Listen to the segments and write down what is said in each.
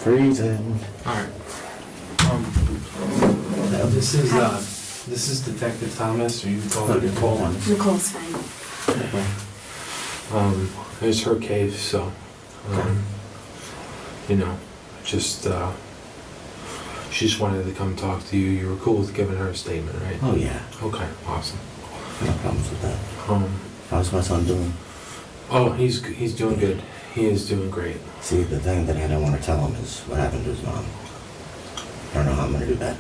Freezing. Alright. This is Detective Thomas, or you call it Nicole? Nicole's fine. It's her case, so, just, she just wanted to come talk to you. You were cool with giving her a statement, right? Oh yeah, Okay, awesome. no problems with that. How's my son doing? Oh, he's doing good. He is doing great. See, the thing that I don't want to tell him is what happened to his mom. I don't know how I'm going to do that.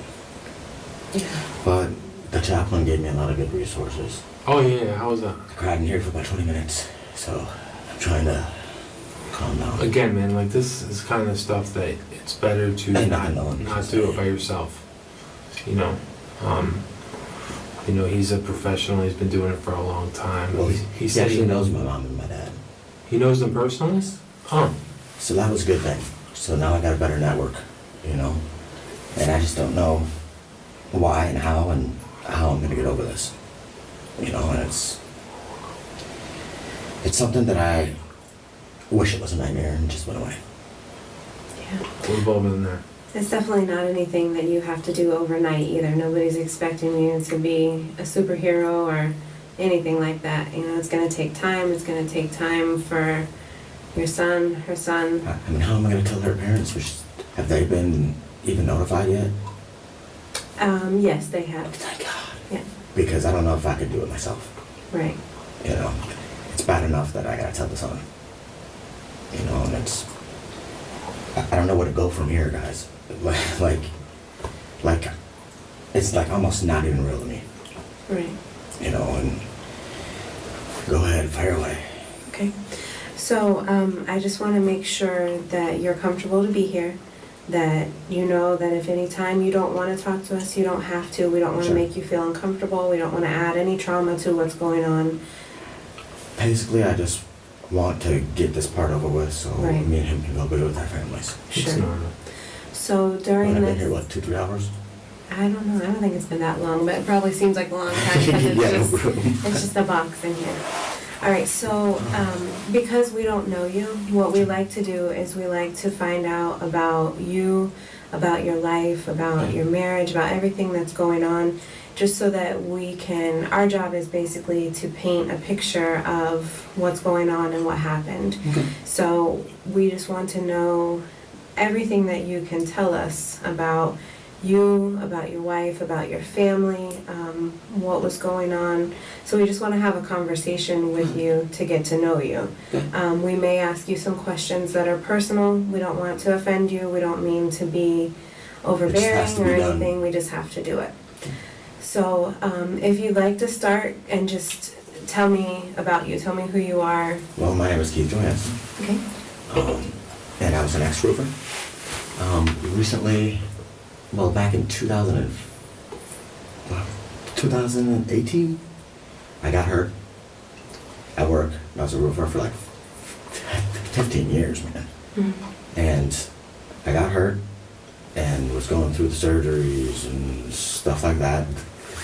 Yeah. But the chaplain gave me a lot of good resources. Oh yeah, how was that? I cried in here for about 20 minutes, so I'm trying to calm down. Again, man, like this is kind of stuff that it's better to not do it by yourself. He's a professional. He's been doing it for a long time. Well, he said actually knows my mom and my dad. He knows them personally? Huh. So that was a good thing. So now I got a better network, and I just don't know why and how I'm gonna get over this. And it's something that I wish it was a nightmare and just went away. Yeah. What involved in there? It's definitely not anything that you have to do overnight either. Nobody's expecting you to be a superhero or anything like that. It's going to take time. It's going to take time for your son, her son. I mean, how am I going to tell their parents? Have they been even notified yet? Yes, they have. Thank God. Yeah. Because I don't know if I could do it myself. Right. It's bad enough that I got to tell the son. And I don't know where to go from here, guys. Like, it's like almost not even real to me. Right. And go ahead, fire away. Okay. So I just want to make sure that you're comfortable to be here, that you know that if any time you don't want to talk to us, you don't have to. We don't want to make you feel uncomfortable. We don't want to add any trauma to what's going on. Basically, I just want to get this part over with so Right. me and him can go be with our families. It's Sure. normal. So during I've this... been here, what, 2-3 hours? I don't know. I don't think it's been that long, but it probably seems like a long time because it's just a box in here. All right, so because we don't know you, what we like to do is we like to find out about you, about your life, about your marriage, about everything that's going on, just so that we can, our job is basically to paint a picture of what's going on and what happened. Okay. So we just want to know everything that you can tell us about you, about your wife, about your family, what was going on. So we just want to have a conversation with you to get to know you. We may ask you some questions that are personal. We don't want to offend you. We don't mean to be overbearing or anything. We just have to do it. So if you'd like to start and just tell me about you, tell me who you are. Well, my name is Keith Johansen. Okay. And I was an ex-roofer. Recently, well, back in 2018, I got hurt at work. I was a roofer for like 15 years, man. Mm-hmm. And I got hurt and was going through the surgeries and stuff like that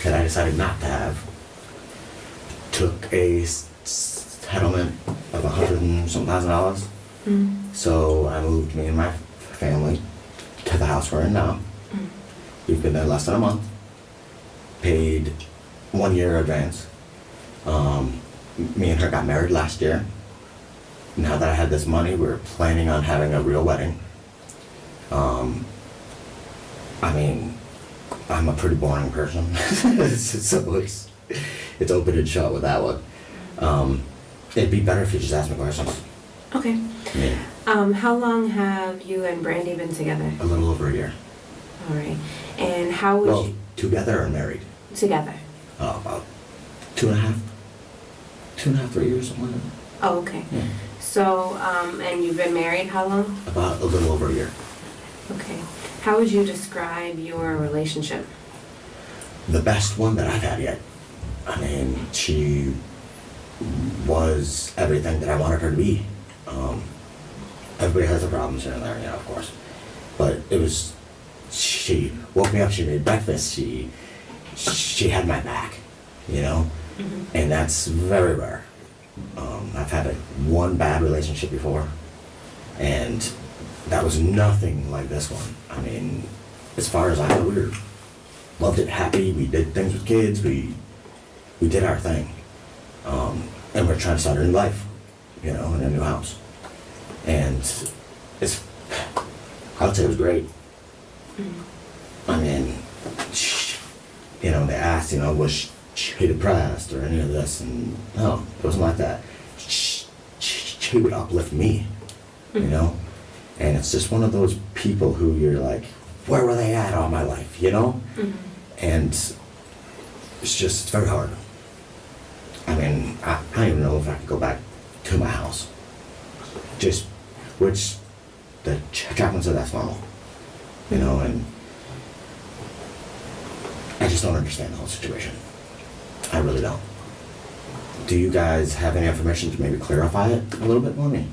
I decided not to have. Took a settlement of $100,000. Mm-hmm. So I moved me and my family to the house we're in now. We've been there less than a month. Paid 1 year advance. Me and her got married last year. Now that I had this money, we were planning on having a real wedding. I'm a pretty boring person, so it's open and shut with that one. It'd be better if you just ask me questions. Okay. Yeah. How long have you and Brandi been together? A little over a year. All right. And how would you... Together or married? Together. About 2.5, 3 years, something like that. Oh, okay. Yeah. So, and you've been married how long? About a little over a year. Okay. How would you describe your relationship? The best one that I've had yet. She was everything that I wanted her to be. Everybody has their problems here and there, of course. But it was, she woke me up, she made breakfast, she had my back, Mm-hmm. And that's very rare. I've had one bad relationship before, and that was nothing like this one. I mean, as far as I know, we were loved it, happy. We did things with kids. We did our thing, and we're trying to start a new life, in a new house. And I would say it was great. I mean, they asked, was she depressed or any of this, and no, it wasn't like that. She would uplift me, and it's just one of those people who you're like, where were they at all my life, And it's very hard. I mean, I don't even know if I could go back to my house. Which the chaplain said that's normal, and I just don't understand the whole situation. I really don't. Do you guys have any information to maybe clarify it a little bit for me?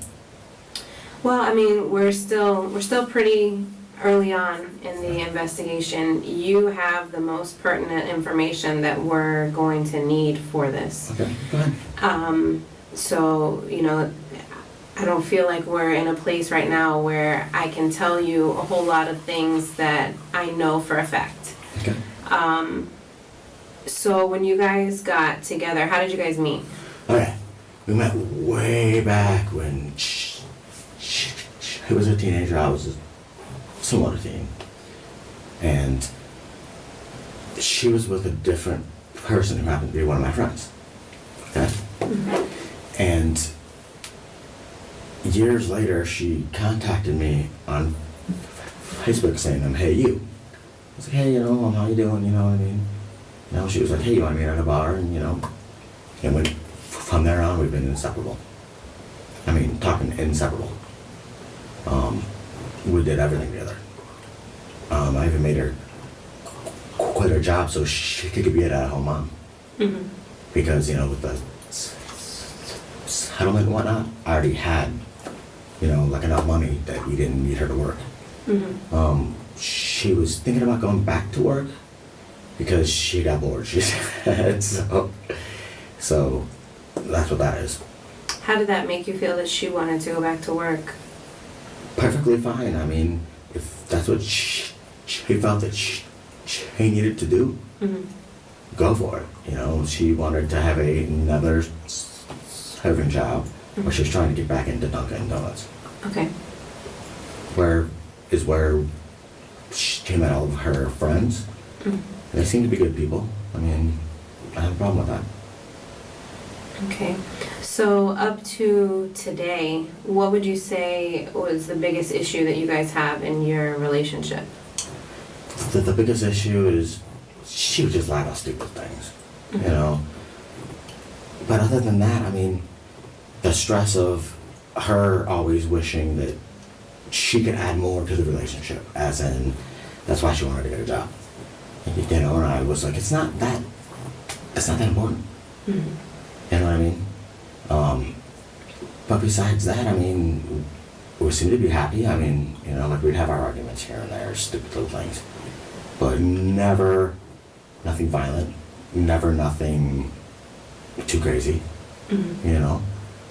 Well, I mean, we're still pretty early on in the investigation. You have the most pertinent information that we're going to need for this. Okay, go ahead. So, I don't feel like we're in a place right now where I can tell you a whole lot of things that I know for a fact. Okay. So when you guys got together, how did you guys meet? Okay, we met way back when she was a teenager. I was somewhat a teen, and she was with a different person who happened to be one of my friends. Okay, and years later, she contacted me on Facebook saying, "Hey, you." I was like, "Hey, how you doing? You know what I mean?" She was like, "Hey, you want to meet at a bar?" And from there on, we've been inseparable. I mean, talking inseparable. We did everything together. I even made her quit her job so she could be an at-home mom. Because, with the settlement and whatnot, I already had, like enough money that we didn't need her to work. She was thinking about going back to work because she got bored, she said. So that's what that is. How did that make you feel that she wanted to go back to work? Perfectly fine. I mean, if that's what she felt that she needed to do, go for it. She wanted to have another serving job, or she was trying to get back into Dunkin' Donuts. Okay. Where she met all of her friends. They seem to be good people. I mean, I have a problem with that. Okay. So up to today, what would you say was the biggest issue that you guys have in your relationship? The biggest issue is she would just lie about stupid things, But other than that, I mean, the stress of her always wishing that she could add more to the relationship, as in, that's why she wanted to get a job. And I was like, it's not that important. You know what I mean? But besides that, I mean, we seem to be happy. I mean, like we'd have our arguments here and there, stupid little things. But never nothing violent, never nothing too crazy,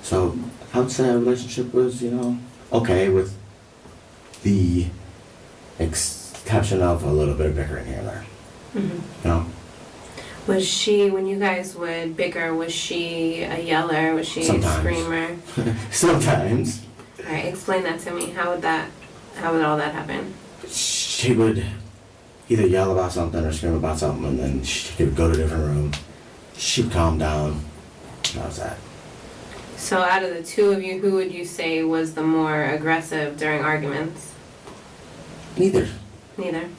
So I would say our relationship was, okay, with the exception of a little bit of bickering here and there. Was she, when you guys would bicker, was she a yeller? Was she a screamer? Sometimes. All right, explain that to me. How would all that happen? She would either yell about something or scream about something, and then she would go to a different room. She'd calm down. That was that. So out of the two of you, who would you say was the more aggressive during arguments? Neither.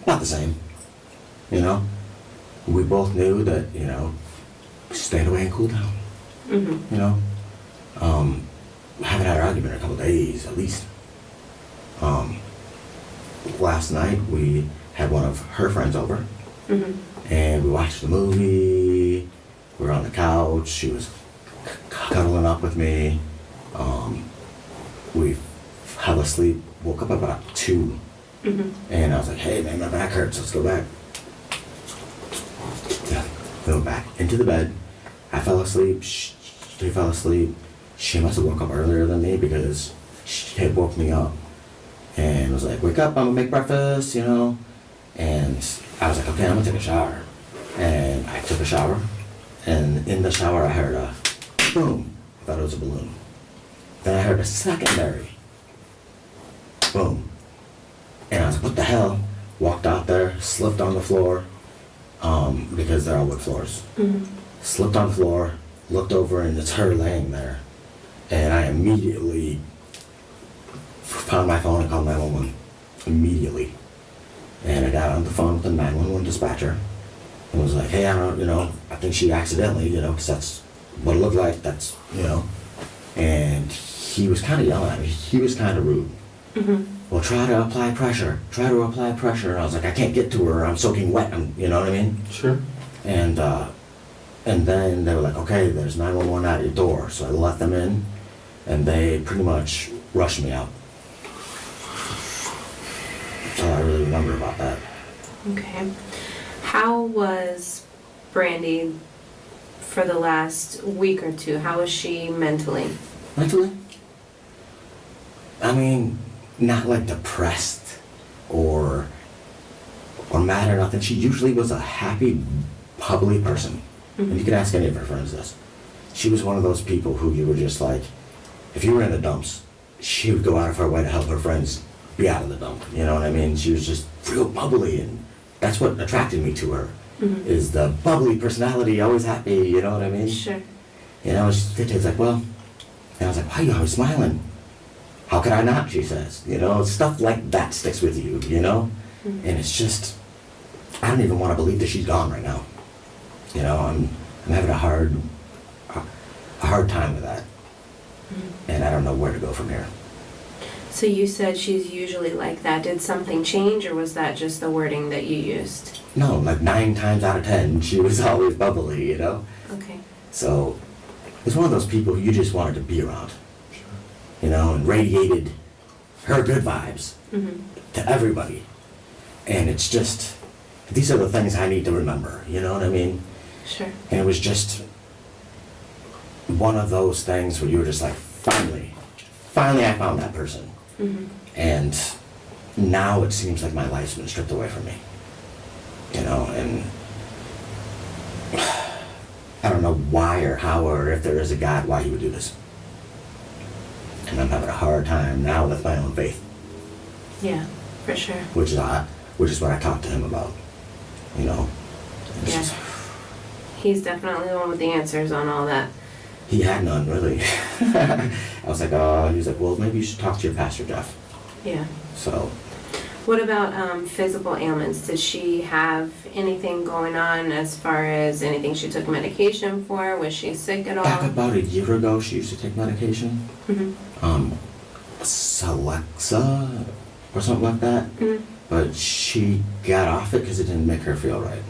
Not the same. We both knew that, stay away and cool down. We haven't had an argument in a couple of days, at least. Last night, we had one of her friends over, and we watched the movie. We were on the couch. She was cuddling up with me. We fell asleep, woke up about 2. And I was like, hey man, my back hurts, let's go back. We went back into the bed. I fell asleep, she fell asleep. She must have woke up earlier than me because she had woke me up and was like, wake up, I'm gonna make breakfast, you know? And I was like, okay, I'm gonna take a shower. And I took a shower, and in the shower I heard a boom. I thought it was a balloon. Then I heard a secondary boom. And I was like, what the hell? Walked out there, slipped on the floor, because they're all wood floors. Mm-hmm. Slipped on the floor, looked over, and it's her laying there. And I immediately found my phone and called 911. Immediately. And I got on the phone with the 911 dispatcher and was like, hey, I think she accidentally, because that's what it looked like, that's, And he was kind of yelling at me. He was kind of rude. Mm-hmm. Well, try to apply pressure. And I was like, I can't get to her. I'm soaking wet. You know what I mean? Sure. And then they were like, okay, there's 911 at your door. So I let them in, and they pretty much rushed me out. That's all I really remember about that. Okay. How was Brandi for the last week or two? How was she mentally? Mentally? I mean, not like depressed or mad or nothing. She usually was a happy, bubbly person. Mm-hmm. And you can ask any of her friends this. She was one of those people who you were just like, if you were in the dumps, she would go out of her way to help her friends be out of the dump. You know what I mean? She was just real bubbly, and that's what attracted me to her. Mm-hmm. Is the bubbly personality, always happy, you know what I mean? Sure. She's like, well, and I was like, why are you always smiling? How could I not, she says. Stuff like that sticks with you, Mm-hmm. And it's just, I don't even want to believe that she's gone right now. I'm having a hard time with that. Mm-hmm. And I don't know where to go from here. So you said she's usually like that. Did something change, or was that just the wording that you used? No, like 9 times out of 10, she was always bubbly, Okay. So, it's one of those people who you just wanted to be around. Sure. And radiated her good vibes Mm-hmm. to everybody. And it's just, these are the things I need to remember, you know what I mean? Sure. And it was just one of those things where you were just like, finally I found that person. Mm-hmm. And now it seems like my life's been stripped away from me. And I don't know why or how or if there is a God, why he would do this. And I'm having a hard time now with my own faith. Yeah, for sure. Which is what I talked to him about. It's Yeah. just- He's definitely the one with the answers on all that. he had none, really. I was like, he was like, well, maybe you should talk to your pastor, Jeff. Yeah. So, What about physical ailments? Did she have anything going on as far as anything she took medication for? Was she sick at all? back about a year ago, she used to take medication. Mm-hmm. Celexa or something like that. Mm-hmm. But she got off it because it didn't make her feel right.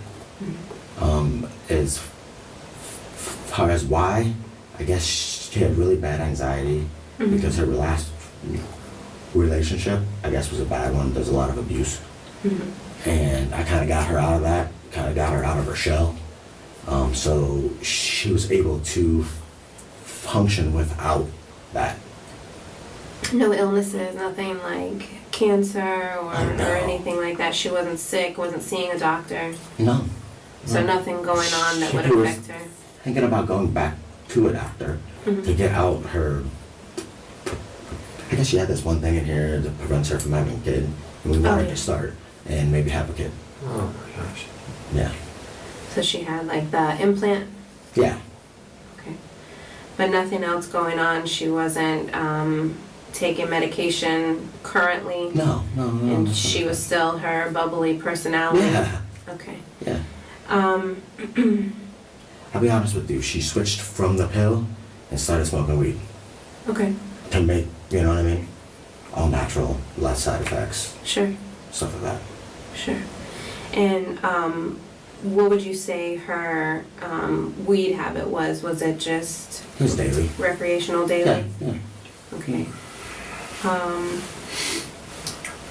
Mm-hmm. As far as why, I guess she had really bad anxiety Mm-hmm. because her last relationship, I guess, was a bad one. There's a lot of abuse. Mm-hmm. And I kind of got her out of that, kind of got her out of her shell. So she was able to function without that. No illnesses, nothing like cancer or No. anything like that. She wasn't sick, wasn't seeing a doctor. No. So No. nothing going on that would She was affect her. thinking about going back to a doctor Mhm. to get out her. I guess she had this one thing in here that prevents her from having a kid, and we wanted yeah. to start and maybe have a kid. Oh my gosh. Yeah. So she had like the implant. Yeah. Okay. But nothing else going on. She wasn't taking medication currently. No. And nothing she like was that. still her bubbly personality. Yeah. Okay. Yeah. Um, I'll be honest with you. She switched from the pill and started smoking weed okay. to make, you know what I mean? All natural, less side effects, Sure. stuff like that. Sure. And what would you say her weed habit was? Was it just It was daily. recreational Yeah. daily? Yeah. Okay. All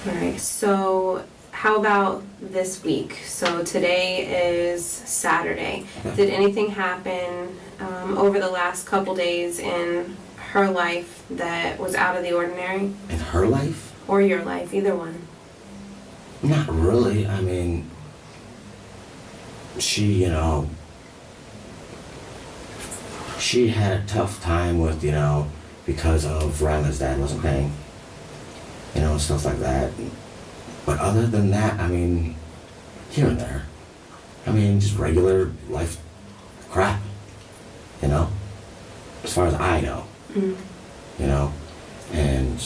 right. So how about this week? So today is Saturday. Okay. Did anything happen over the last couple days in her life that was out of the ordinary? In her life? or your life, either one? Not really. I mean, she, she had a tough time with, because of Rama's dad wasn't paying, stuff like that. But other than that, I mean, here and there. I mean, just regular life crap, as far as I know, and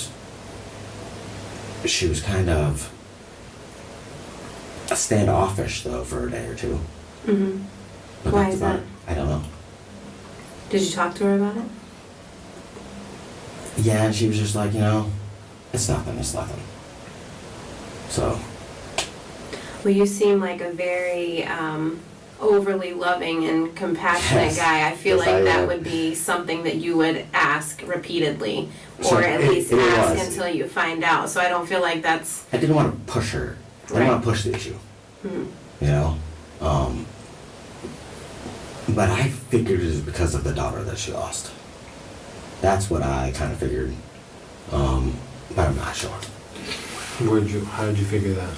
she was kind of standoffish, though, for a day or two. Mm-hmm. But Why that's is about that? it. I don't know. Did you talk to her about it? Yeah, and she was just like, it's nothing. So, Well, you seem like a very overly loving and compassionate Yes. guy. I feel Yes, like I that am. would be something that you would ask repeatedly, So or at it- least it ask was. until you find out. So I don't feel like that's... I didn't want to push her. I didn't Right. want to push the issue, Mhm. But I figured it was because of the daughter that she lost. That's what I kind of figured. But I'm not sure. How did you figure that?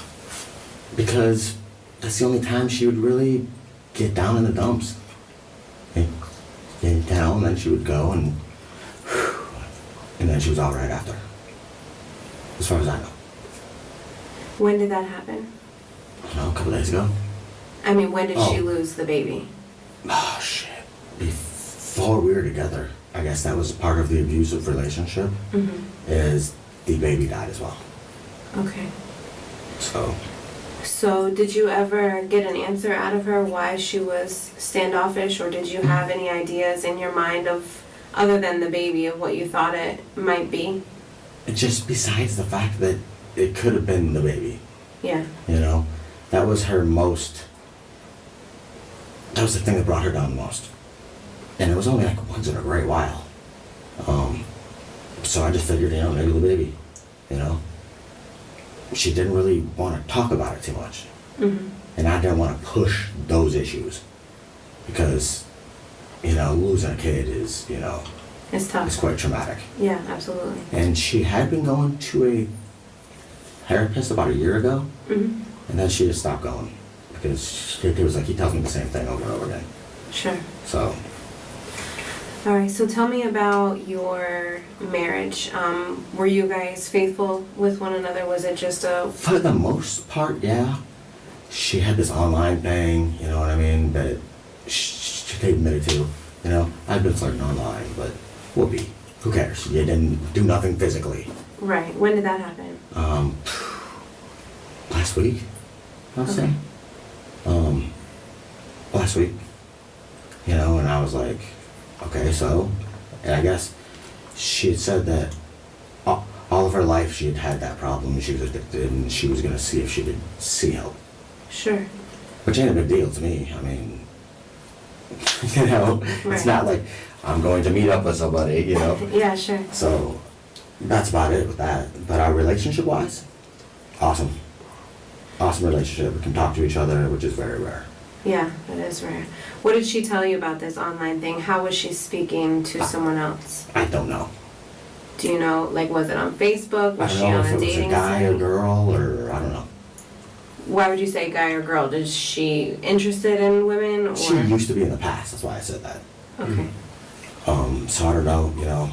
Because that's the only time she would really get down in the dumps. In town, then she would go and then she was all right after. As far as I know. When did that happen? I don't know, a couple days ago. I mean, when did she Oh. lose the baby? Oh, shit. Before we were together, I guess that was part of the abusive relationship, Mm-hmm. is the baby died as well. Okay. So, Did you ever get an answer out of her why she was standoffish, or did you have any ideas in your mind of, other than the baby, of what you thought it might be? just besides the fact that it could have been the baby, Yeah. that was her most, that was the thing that brought her down the most. And it was only like once in a great while. So I just figured, maybe the baby, She didn't really want to talk about it too much. Mm-hmm. And I didn't want to push those issues. Because, losing a kid is, It's tough. is quite traumatic. Yeah, absolutely. And she had been going to a therapist about a year ago, Mm-hmm. and then she just stopped going. Because it was like, he tells me the same thing over and over again. Sure. So, All right, so tell me about your marriage. Were you guys faithful with one another? Was it just a... for the most part, yeah. She had this online thing, you know what I mean, that she admitted to. I've been flirting online, but whoopee. Who cares? You didn't do nothing physically. Right, when did that happen? Last week, I'll say. Okay. Last week. And I was like, okay, so, and I guess she had said that all of her life she had had that problem, and she was addicted, and she was gonna see if she could see help. Sure. Which ain't a big deal to me. I mean, it's Right. not like I'm going to meet up with somebody, Yeah, sure. So that's about it with that. But our relationship-wise, awesome. Awesome relationship. We can talk to each other, which is very rare. Yeah, that is rare. What did she tell you about this online thing? How was she speaking to someone else? I don't know. Do you know, was it on Facebook? Was I she don't know on if a it was a dating guy or site? girl, or I don't know. Why would you say guy or girl? Is she interested in women, or? She used to be in the past. That's why I said that. Okay. So I don't know,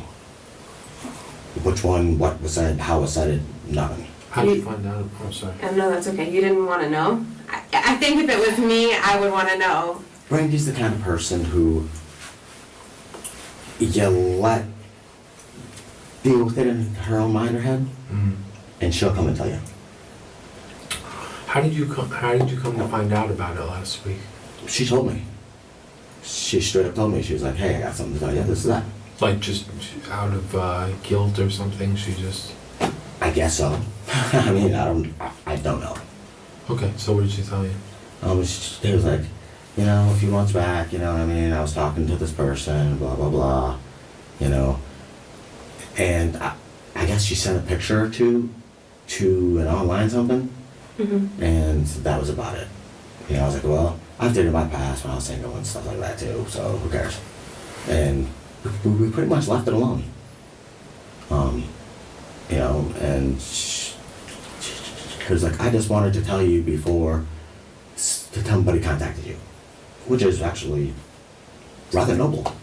which one, what was said, how was said, nothing. How'd you find out? I'm sorry. No, that's okay. You didn't want to know? I think if it was me, I would want to know. Brandy's the kind of person who you let deal with it in her own mind or head, Mm. and she'll come and tell you. How did you come to find out about it last week? She told me. She straight up told me. She was like, hey, I got something to tell you. This is that. Like just out of guilt or something? She just... I guess so. I mean, I don't know. Okay, so what did she tell you? She was like, a few months back, I was talking to this person, blah, blah, blah, and I guess she sent a picture or two to an online something, Mm-hmm. and that was about it. I was like, well, I've dated in my past when I was single and stuff like that too, so who cares? And we pretty much left it alone. And he was like, I just wanted to tell you before somebody contacted you, which is actually rather noble.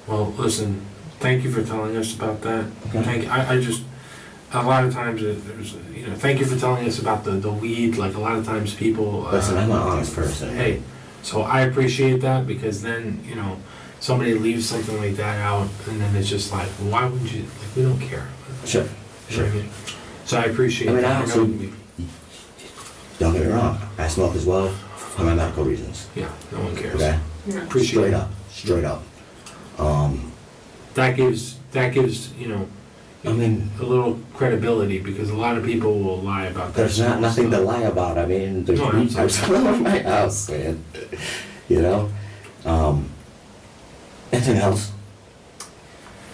Well, listen, thank you for telling us about that. Okay. I just, a lot of times there's, thank you for telling us about the weed. Like a lot of times people. Listen, I'm an honest person. Hey, so I appreciate that, because then, somebody leaves something like that out, and then it's just like, why wouldn't you, like, we don't care. Sure, You know sure. what I mean? So I appreciate I mean, that. I also, don't get me wrong, I smoke as well for my medical reasons. Yeah, no one cares. Okay? No. Appreciate Straight up. That gives, I mean, a little credibility, because a lot of people will lie about that. there's sort of nothing to stuff. lie about. I mean, there's No, weed pipes all absolutely. over my house, man. You know? Anything else?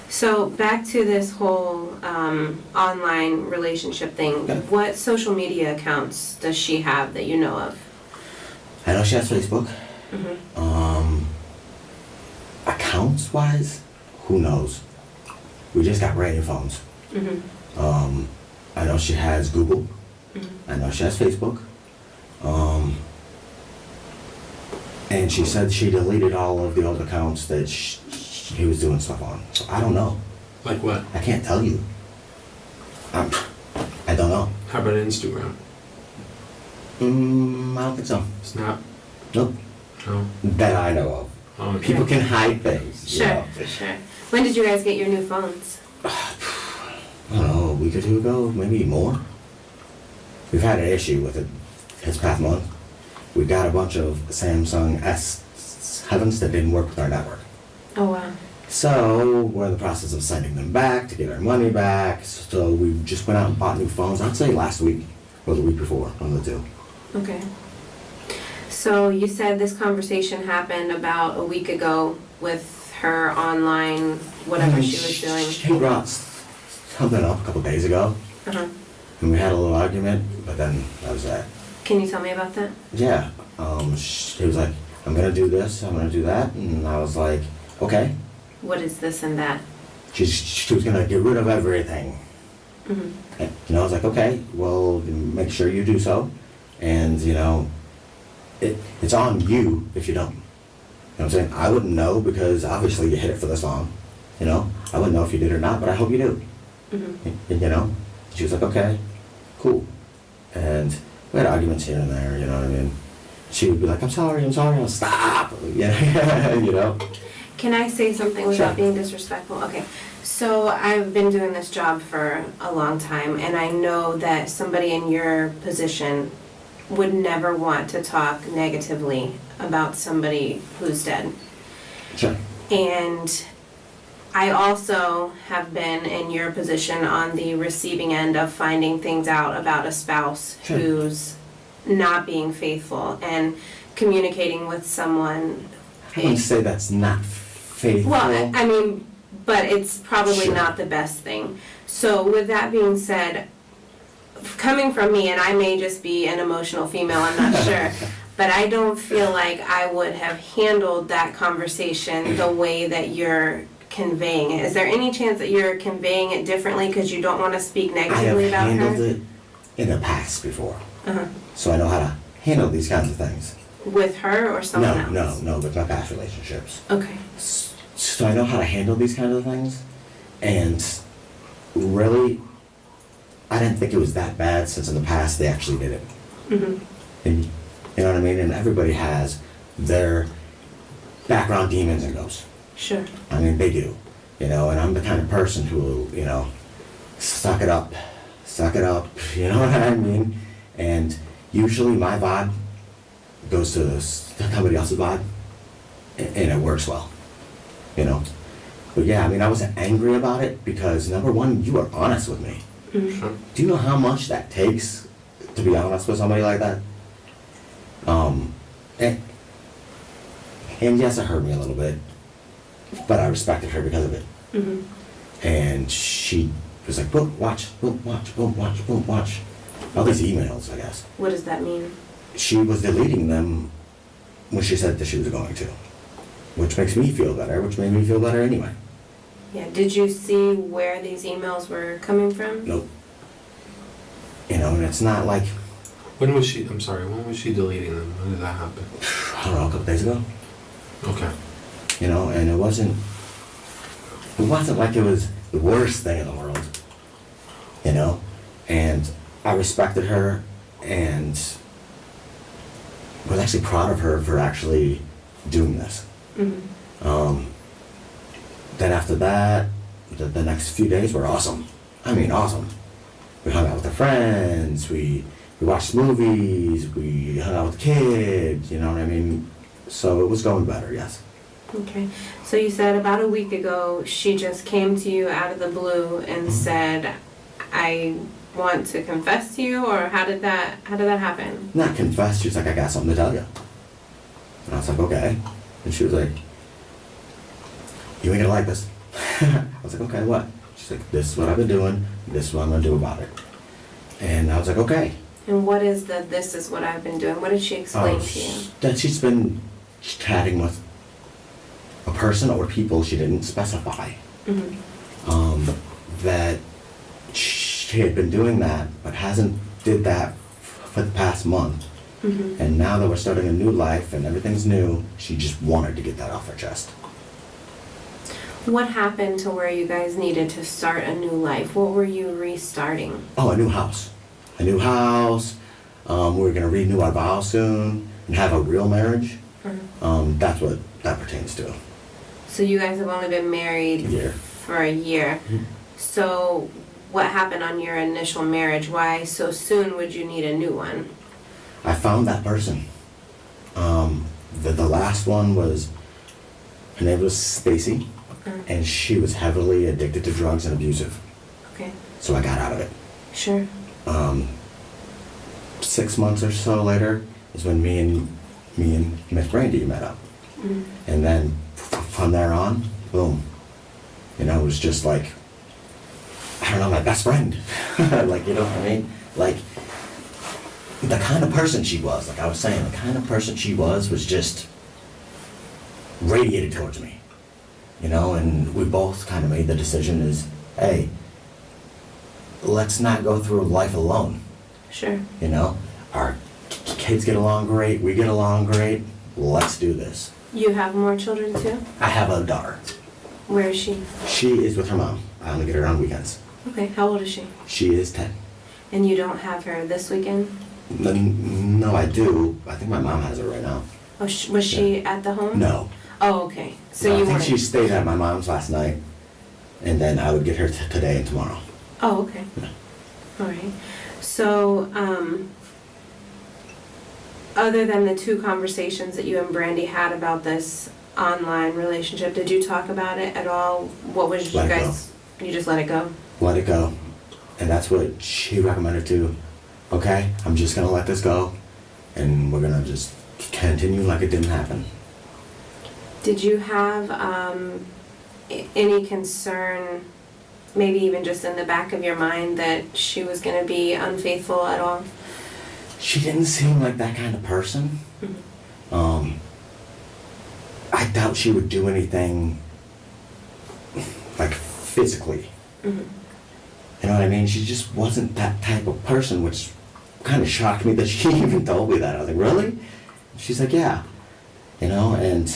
So back to this whole online relationship thing. Okay. What social media accounts does she have that you know of? I know she has Facebook. Mm-hmm. Accounts-wise, who knows? We just got brand new phones. Mm-hmm. I know she has Google. Mm-hmm. I know she has Facebook. And she said she deleted all of the old accounts that he was doing stuff on. So I don't know. Like what? I can't tell you. I don't know. How about Instagram? I don't think so. Snap? Nope. No? That I know of. Oh, okay. People can hide things. you Sure, know. for sure. When did you guys get your new phones? I don't know, a week or two ago, maybe more. We've had an issue with it this past month. We got a bunch of Samsung S7s that didn't work with our network. Oh, wow. So we're in the process of sending them back to get our money back. So we just went out and bought new phones, I'd say last week or the week before, one of the two. Okay. So you said this conversation happened about a week ago with her online, whatever she was doing. She brought something up a couple days ago, Uh-huh. and we had a little argument, but then that was that. Can you tell me about that? Yeah, she was like, I'm gonna do this, I'm gonna do that, and I was like, okay. What is this and that? She was gonna get rid of everything. Mm-hmm. And I was like, okay, well, make sure you do so, and it's on you if you don't. You know what I'm saying? I wouldn't know because obviously you hit it for the song. I wouldn't know if you did or not, but I hope you do. Mm-hmm. And, she was like, okay, cool. And we had arguments here and there, you know what I mean? She would be like, I'm sorry, I'll stop. Can I say something without Sure. being disrespectful? Okay. So I've been doing this job for a long time, and I know that somebody in your position would never want to talk negatively about somebody who's dead. Sure. And I also have been in your position on the receiving end of finding things out about a spouse Sure. who's not being faithful and communicating with someone. I wouldn't say that's not faithful. Well, I mean, but it's probably Sure. not the best thing. So with that being said, coming from me, and I may just be an emotional female, I'm not sure, but I don't feel like I would have handled that conversation the way that you're conveying it. Is there any chance that you're conveying it differently because you don't want to speak I have negatively about handled her? it in the past before. Uh-huh. So I know how to handle these kinds of things. With her or someone else? No, with my past relationships. Okay. So I know how to handle these kinds of things. And really, I didn't think it was that bad since in the past they actually did it. Mm-hmm. And you know what I mean? And everybody has their background demons and ghosts. Sure. I mean, they do. And I'm the kind of person who will, suck it up, you know what I mean? And usually my vibe goes to somebody else's vibe, and it works well, But yeah, I mean, I wasn't angry about it because, number one, you were honest with me. Mm-hmm. Sure. Do you know how much that takes to be honest with somebody like that? And yes, it hurt me a little bit, but I respected her because of it. Mm-hmm. And she was like, boom, watch. All these emails, I guess. What does that mean? She was deleting them when she said that she was going to, which makes me feel better, which made me feel better anyway. Yeah. Did you see where these emails were coming from? Nope. And it's not like When was she deleting them? When did that happen? I don't know, a couple days ago. Okay. You know, and it wasn't like it was the worst thing in the world. You know, and I respected her and was actually proud of her for actually doing this. Mm-hmm. Then after that, the next few days were awesome. I mean, awesome. We hung out with our friends, we watched movies, we hung out with the kids, you know what I mean? So it was going better, yes. Okay. So you said about a week ago, she just came to you out of the blue and said, I want to confess to you, or how did that happen? Not confessed, she was like, I got something to tell you. And I was like, okay. And she was like, you ain't gonna like this. I was like, okay, what? She's like, this is what I've been doing, this is what I'm gonna do about it. And I was like, okay. And what is this is what I've been doing? What did she explain to you? That she's been chatting with a person or people she didn't specify. Mm-hmm. That she had been doing that, but hasn't did that for the past month. Mm-hmm. And now that we're starting a new life and everything's new, she just wanted to get that off her chest. What happened to where you guys needed to start a new life? What were you restarting? Oh, a new house. A new house. We're gonna renew our vows soon and have a real marriage. Mm-hmm. That's what that pertains to. So you guys have only been married for a year. Mhm. So what happened on your initial marriage? Why so soon would you need a new one? I found that person. The last one was, her name was Stacy, and she was heavily addicted to drugs and abusive. Okay. So I got out of it. Sure. 6 months or so later is when me and Miss Brandi met up. Mm-hmm. And then from there on, boom. You know, it was just like, I don't know, my best friend. Like, you know what I mean? Like, the kind of person she was, like I was saying, the kind of person she was just radiated towards me. You know, and we both kind of made the decision is, hey, let's not go through life alone. Sure. You know, our kids get along great, we get along great, let's do this. You have more children too? I have a daughter. Where is she? She is with her mom. I only get her on weekends. Okay, how old is she? She is 10. And you don't have her this weekend? No, I do. I think my mom has her right now. Oh, was she at the home? No. Oh, okay. So No, you I think weren't. she stayed at my mom's last night, and then I would get her today and tomorrow. Oh, okay. Yeah. All right. So, other than the 2 conversations that you and Brandi had about this online relationship, did you talk about it at all? What was you Let it guys? You just let it go? Let it go. And that's what she recommended too. Okay, I'm just gonna let this go, and we're gonna just continue like it didn't happen. Did you have any concern, maybe even just in the back of your mind, that she was going to be unfaithful at all? She didn't seem like that kind of person. Mm-hmm. I doubt she would do anything like physically. Mm-hmm. You know what I mean? She just wasn't that type of person, which kind of shocked me that she even told me that. I was like, really? She's like, yeah. You know, and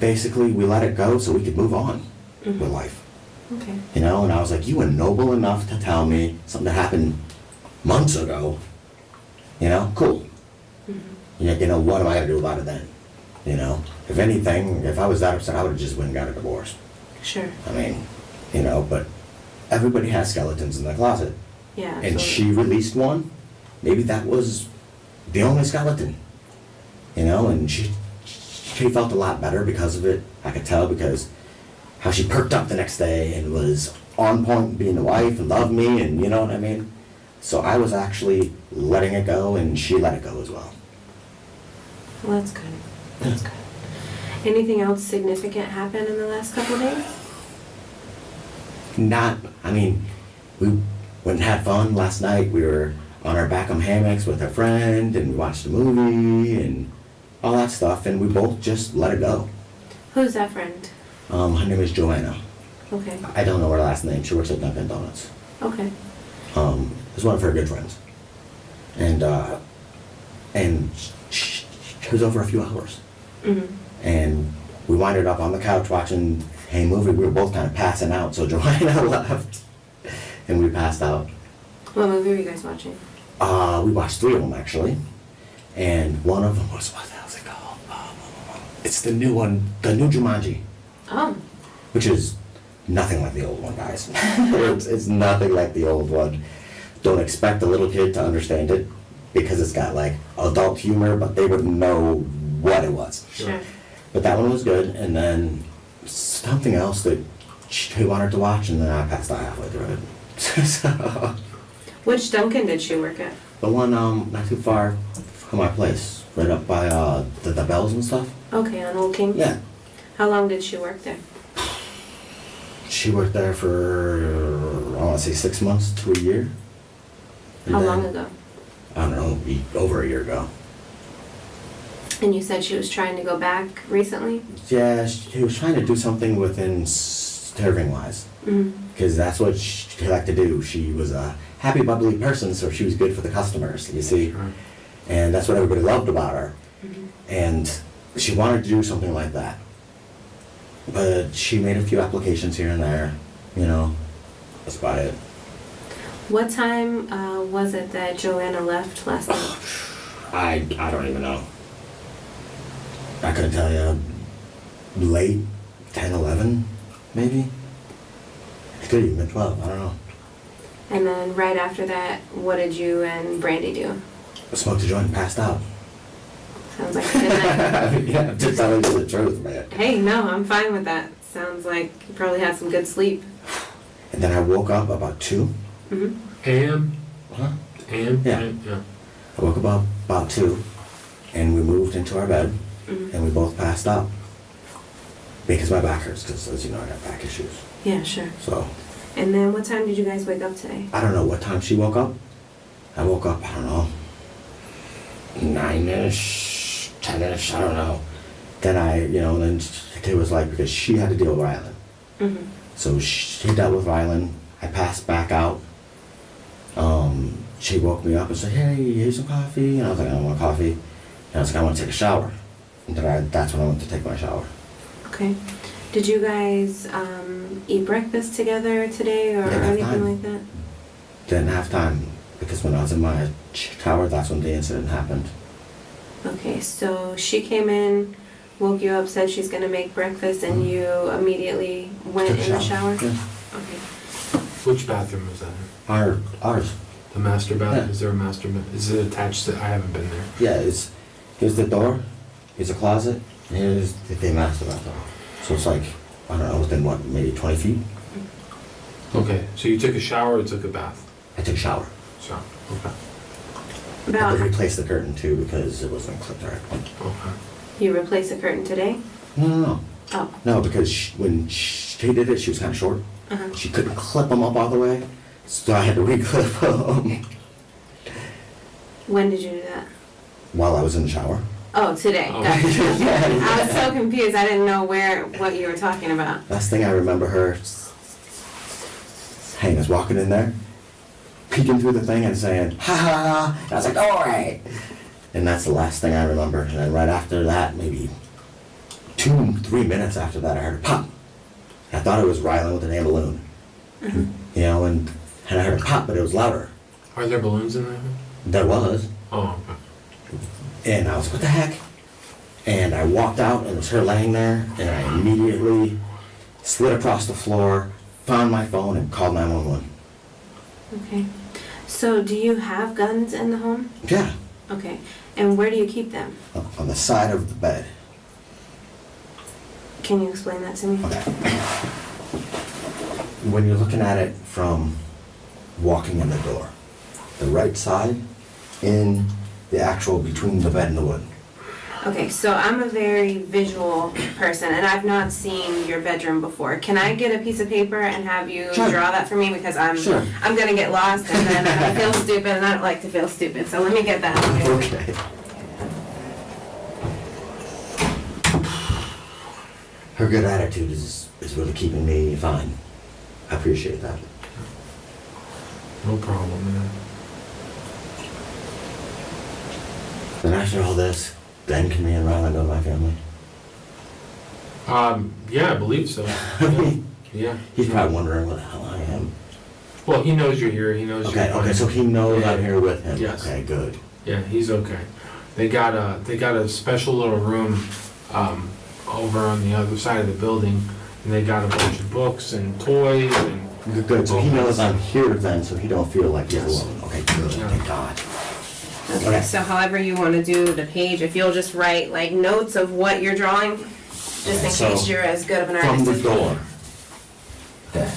basically we let it go so we could move on with life. Okay. You know, and I was like, you were noble enough to tell me something that happened months ago. You know, cool. Mm-hmm. You know, what am I gonna do about it then? You know, if anything, if I was that upset, I would have just went and got a divorce. Sure. I mean, you know, but everybody has skeletons in their closet. Yeah. And absolutely. she released one. Maybe that was the only skeleton. You know, and she felt a lot better because of it. I could tell because how she perked up the next day and was on point being the wife and loved me, and you know what I mean? So I was actually letting it go, and she let it go as well. Well, that's good. That's good. Anything else significant happen in the last couple of days? I mean, we went and had fun last night. We were on our back on hammocks with a friend, and we watched a movie and all that stuff, and we both just let it go. Who's that friend? Her name is Joanna. Okay. I don't know her last name. She works at Dunkin' Donuts. Okay. It's one of her good friends. and she was over a few hours. Mhm. And we winded up on the couch watching a movie. We were both kind of passing out, so Joanna left, and we passed out. What movie were you guys watching? We watched 3 of them, actually. And one of them was, what the hell's it called? It's the new one, the new Jumanji, Oh, which is nothing like the old one, guys. It's nothing like the old one. Don't expect a little kid to understand it, because it's got like adult humor, but they wouldn't know what it was. sure. But that one was good, and then something else that she wanted to watch, and then I passed out halfway through it. So, Which Dunkin' did she work at? the one not too far from my place, right up by the bells and stuff. Okay, on Old King? Yeah, How long did she work there? she worked there for I want to say 6 months to a year. And How then- long ago? I don't know, over a year ago. And you said she was trying to go back recently? Yeah, she was trying to do something within serving wise, Mm-hmm. because that's what she liked to do. She was a happy, bubbly person, so she was good for the customers, you see. Sure. And that's what everybody loved about her. Mm-hmm. And she wanted to do something like that. But she made a few applications here and there, you know. That's about it. What time was it that Joanna left last night? I don't even know. I couldn't tell you. Late 10, 11, maybe? It could have been 12, I don't know. And then right after that, what did you and Brandi do? I smoked a joint and passed out. Sounds like a good night. Yeah, I'm just telling you the truth, man. Hey, no, I'm fine with that. Sounds like you probably had some good sleep. And then I woke up about 2. Mm-hmm. AM? Huh? AM? Yeah. Yeah. I woke up about 2, and we moved into our bed, Mm-hmm. and we both passed out. Because my back hurts, because as you know, I got back issues. Yeah, sure. So, And then what time did you guys wake up today? I don't know what time she woke up. I woke up, I don't know, 9-ish, 10-ish, I don't know. Then then it was like, because she had to deal with Rylan. Mm-hmm. So she dealt with Rylan. I passed back out. She woke me up and said, hey, here's some coffee. And I was like, I don't want coffee. And I was like, I want to take a shower. And then that's when I went to take my shower. Okay. Did you guys eat breakfast together today or Didn't have anything time. like that? Didn't have time, because when I was in my shower, that's when the incident happened. Okay, so she came in, woke you up, said she's gonna make breakfast, and you immediately went Took a in the shower? Yeah. Okay. Which bathroom was that in? Ours. The master bathroom? Yeah. Is there a master bathroom? Is it attached to, I haven't been there. Yeah, here's the door, here's a closet, and here's the master bathroom. So it's like, I don't know, within what, maybe 20 feet? Okay, so you took a shower or took a bath? I took a shower. Shower, okay. I About, had to replace the curtain too, because it wasn't clipped right. Okay. you replaced the curtain today? No. Oh, No, because when she did it, she was kind of short. uh-huh. She couldn't clip them up all the way, so I had to re-clip them When did you do that? while I was in the shower. Oh, today, Oh. gotcha. I was so confused, I didn't know what you were talking about. Last thing I remember her saying is walking in there, peeking through the thing and saying, ha ha ha. And I was like, all right. And that's the last thing I remember. And then right after that, maybe 2-3 minutes after that, I heard a pop. I thought it was Rylan with an air balloon. Mhm. You know, and I heard a pop, but it was louder. Are there balloons in there? There was. Oh, okay. And I was like, what the heck? And I walked out, and it was her laying there, and I immediately slid across the floor, found my phone, and called 911. Okay. So do you have guns in the home? Yeah, Okay. And where do you keep them? on the side of the bed. Can you explain that to me? Okay. When you're looking at it from walking in the door, the right side in the actual between the bed and the wood. Okay, so I'm a very visual person, and I've not seen your bedroom before. Can I get a piece of paper and have you Sure. draw that for me? Because Sure. I'm gonna get lost, and then I feel stupid, and I don't like to feel stupid, so let me get that. Okay. Her good attitude is really keeping me fine. I appreciate that. No problem, man. after all this, then can me and Rylan go to my family? Yeah, I believe so. Yeah. He's probably wondering where the hell I am. Well, he knows you're here, he knows you're Okay, fine. so he knows Yeah. I'm here with him. Yes. Okay, good. Yeah, he's okay. They got a special little room, over on the other side of the building, and they got a bunch of books and toys and. Good, so he knows I'm here then, so he don't feel like he's Yes. alone. Okay, good, Yeah. thank God. Okay, Okay. so however you want to do the page, if you'll just write like notes of what you're drawing, just in Okay, so case you're as good of an From artist the as me. door. Okay.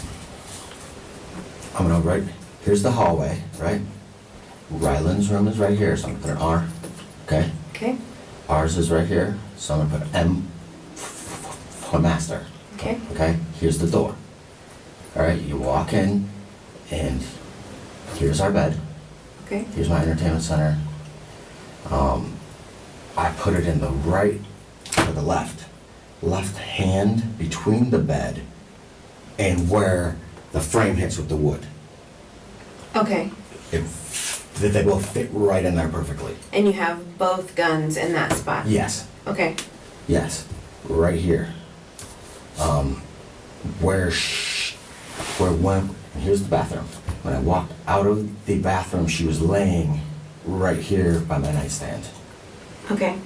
I'm gonna write, here's the hallway, right? Ryland's room is right here, so I'm gonna put an R, okay? Okay, Ours is right here, so I'm gonna put M for master, okay, okay? Here's the door. All right, you walk in, and here's our bed. okay, Here's my entertainment center. I put it in the right or the left hand between the bed and where the frame hits with the wood. okay. They both fit right in there perfectly. And you have both guns in that spot? Yes, Okay, yes, right here. Here's the bathroom. When I walked out of the bathroom, she was laying right here by my nightstand. okay,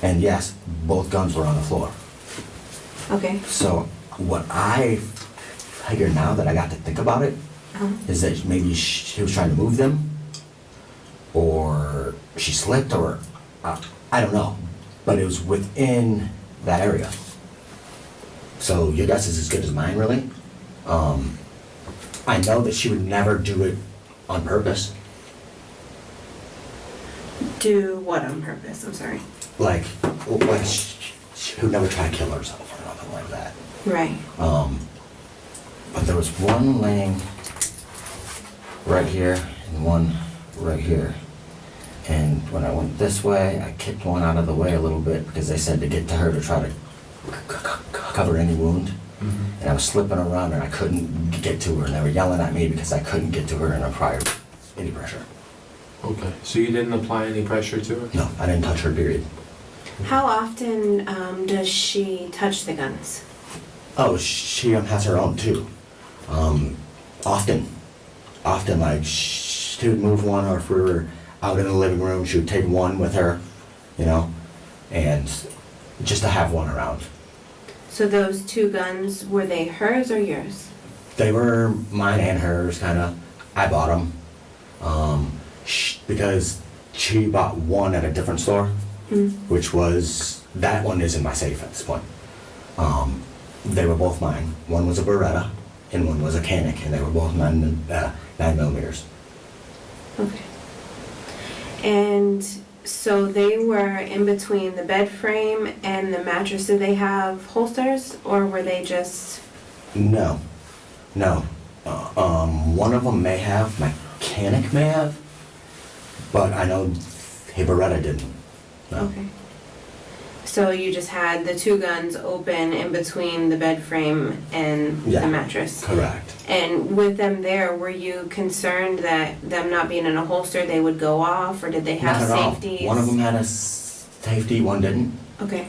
And yes, both guns were on the floor. okay. So what I figure now that I got to think about it Uh-huh. is that maybe she was trying to move them, or she slipped, or I don't know. But it was within that area. So your guess is as good as mine, really. I know that she would never do it on purpose. Do what on purpose? I'm sorry. Like she would never try to kill herself or nothing like that. Right. But there was one laying right here and one right here. And when I went this way, I kicked one out of the way a little bit because they said to get to her to try to cover any wound. Mhm. And I was slipping around and I couldn't get to her, and they were yelling at me because I couldn't get to her in a prior any pressure. Okay, so you didn't apply any pressure to it? No, I didn't touch her, period. How often does she touch the guns? Oh, she has her own too. Often, like she would move one, or if we were out in the living room, she would take one with her, you know, and just to have one around. So those two guns, were they hers or yours? They were mine and hers, kind of. I bought them because she bought one at a different store, which was, that one is in my safe at this point. They were both mine. One was a Beretta and one was a Canic, and they were both 9mm. Okay. And so they were in between the bed frame and the mattress. Did they have holsters, or were they just... No. One of them may have, my Canic may have, but I know a Beretta didn't. No. Okay. So you just had the two guns open in between the bed frame and Yeah. the mattress? Correct. And with them there, were you concerned that them not being in a holster, they would go off, or did they have Not at all. safeties? One of them had a safety, one didn't. Okay,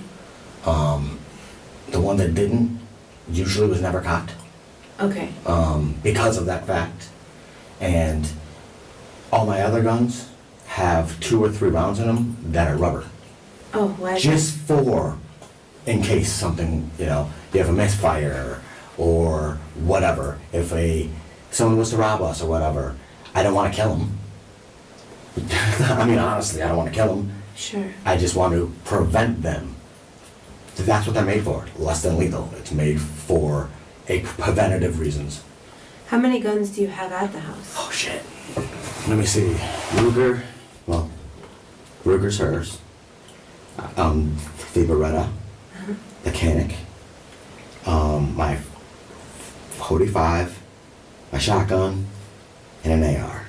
The one that didn't usually was never cocked. okay, Because of that fact. And all my other guns have 2 or 3 rounds in them that are rubber. oh, why is Just for, in case something, you know, you have a misfire or whatever. If someone was to rob us or whatever, I don't want to kill them. I mean, honestly, I don't want to kill them. that? Sure. I just want to prevent them. That's what they're made for, less than lethal. It's made for a preventative reasons. How many guns do you have at the house? Oh shit. Let me see. Ruger's hers. The Beretta, the Canic, my 45, my shotgun, and an AR.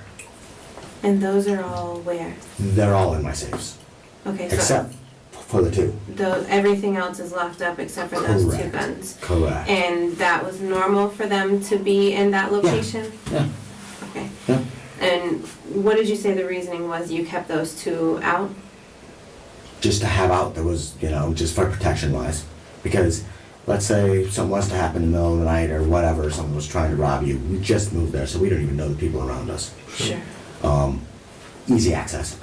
And those are all where? They're all in my safes, Okay, so except for the 2. everything else is locked up except for those two Correct. guns. Correct. And that was normal for them to be in that location? Yeah. Okay. Yeah. And what did you say the reasoning was you kept those two out? just to have out that was, just for protection wise. Because let's say something was to happen in the middle of the night or whatever, someone was trying to rob you, we just moved there, so we don't even know the people around us. Sure. Easy access.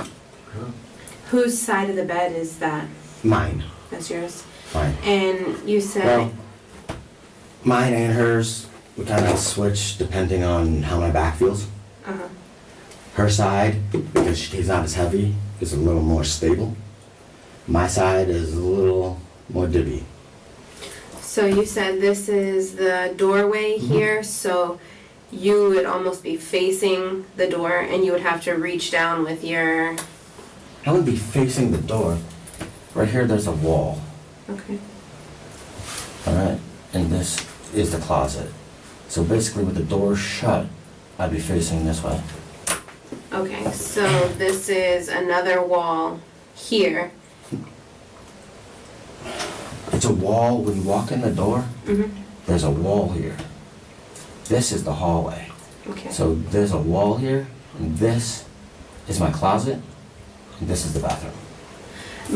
Whose side of the bed is that? Mine. That's yours? Mine. And you said... Well, mine and hers, we kind of switch depending on how my back feels. Uh-huh. Her side, because she's not as heavy, is a little more stable. My side is a little more dibby. So you said this is the doorway here, so you would almost be facing the door and you would have to reach down with your... I would be facing the door. Right here, there's a wall. Okay. Alright, and this is the closet. So basically with the door shut, I'd be facing this way. Okay, so this is another wall here. It's a wall, when you walk in the door, there's a wall here. This is the hallway. Okay. So there's a wall here, and this is my closet, and this is the bathroom.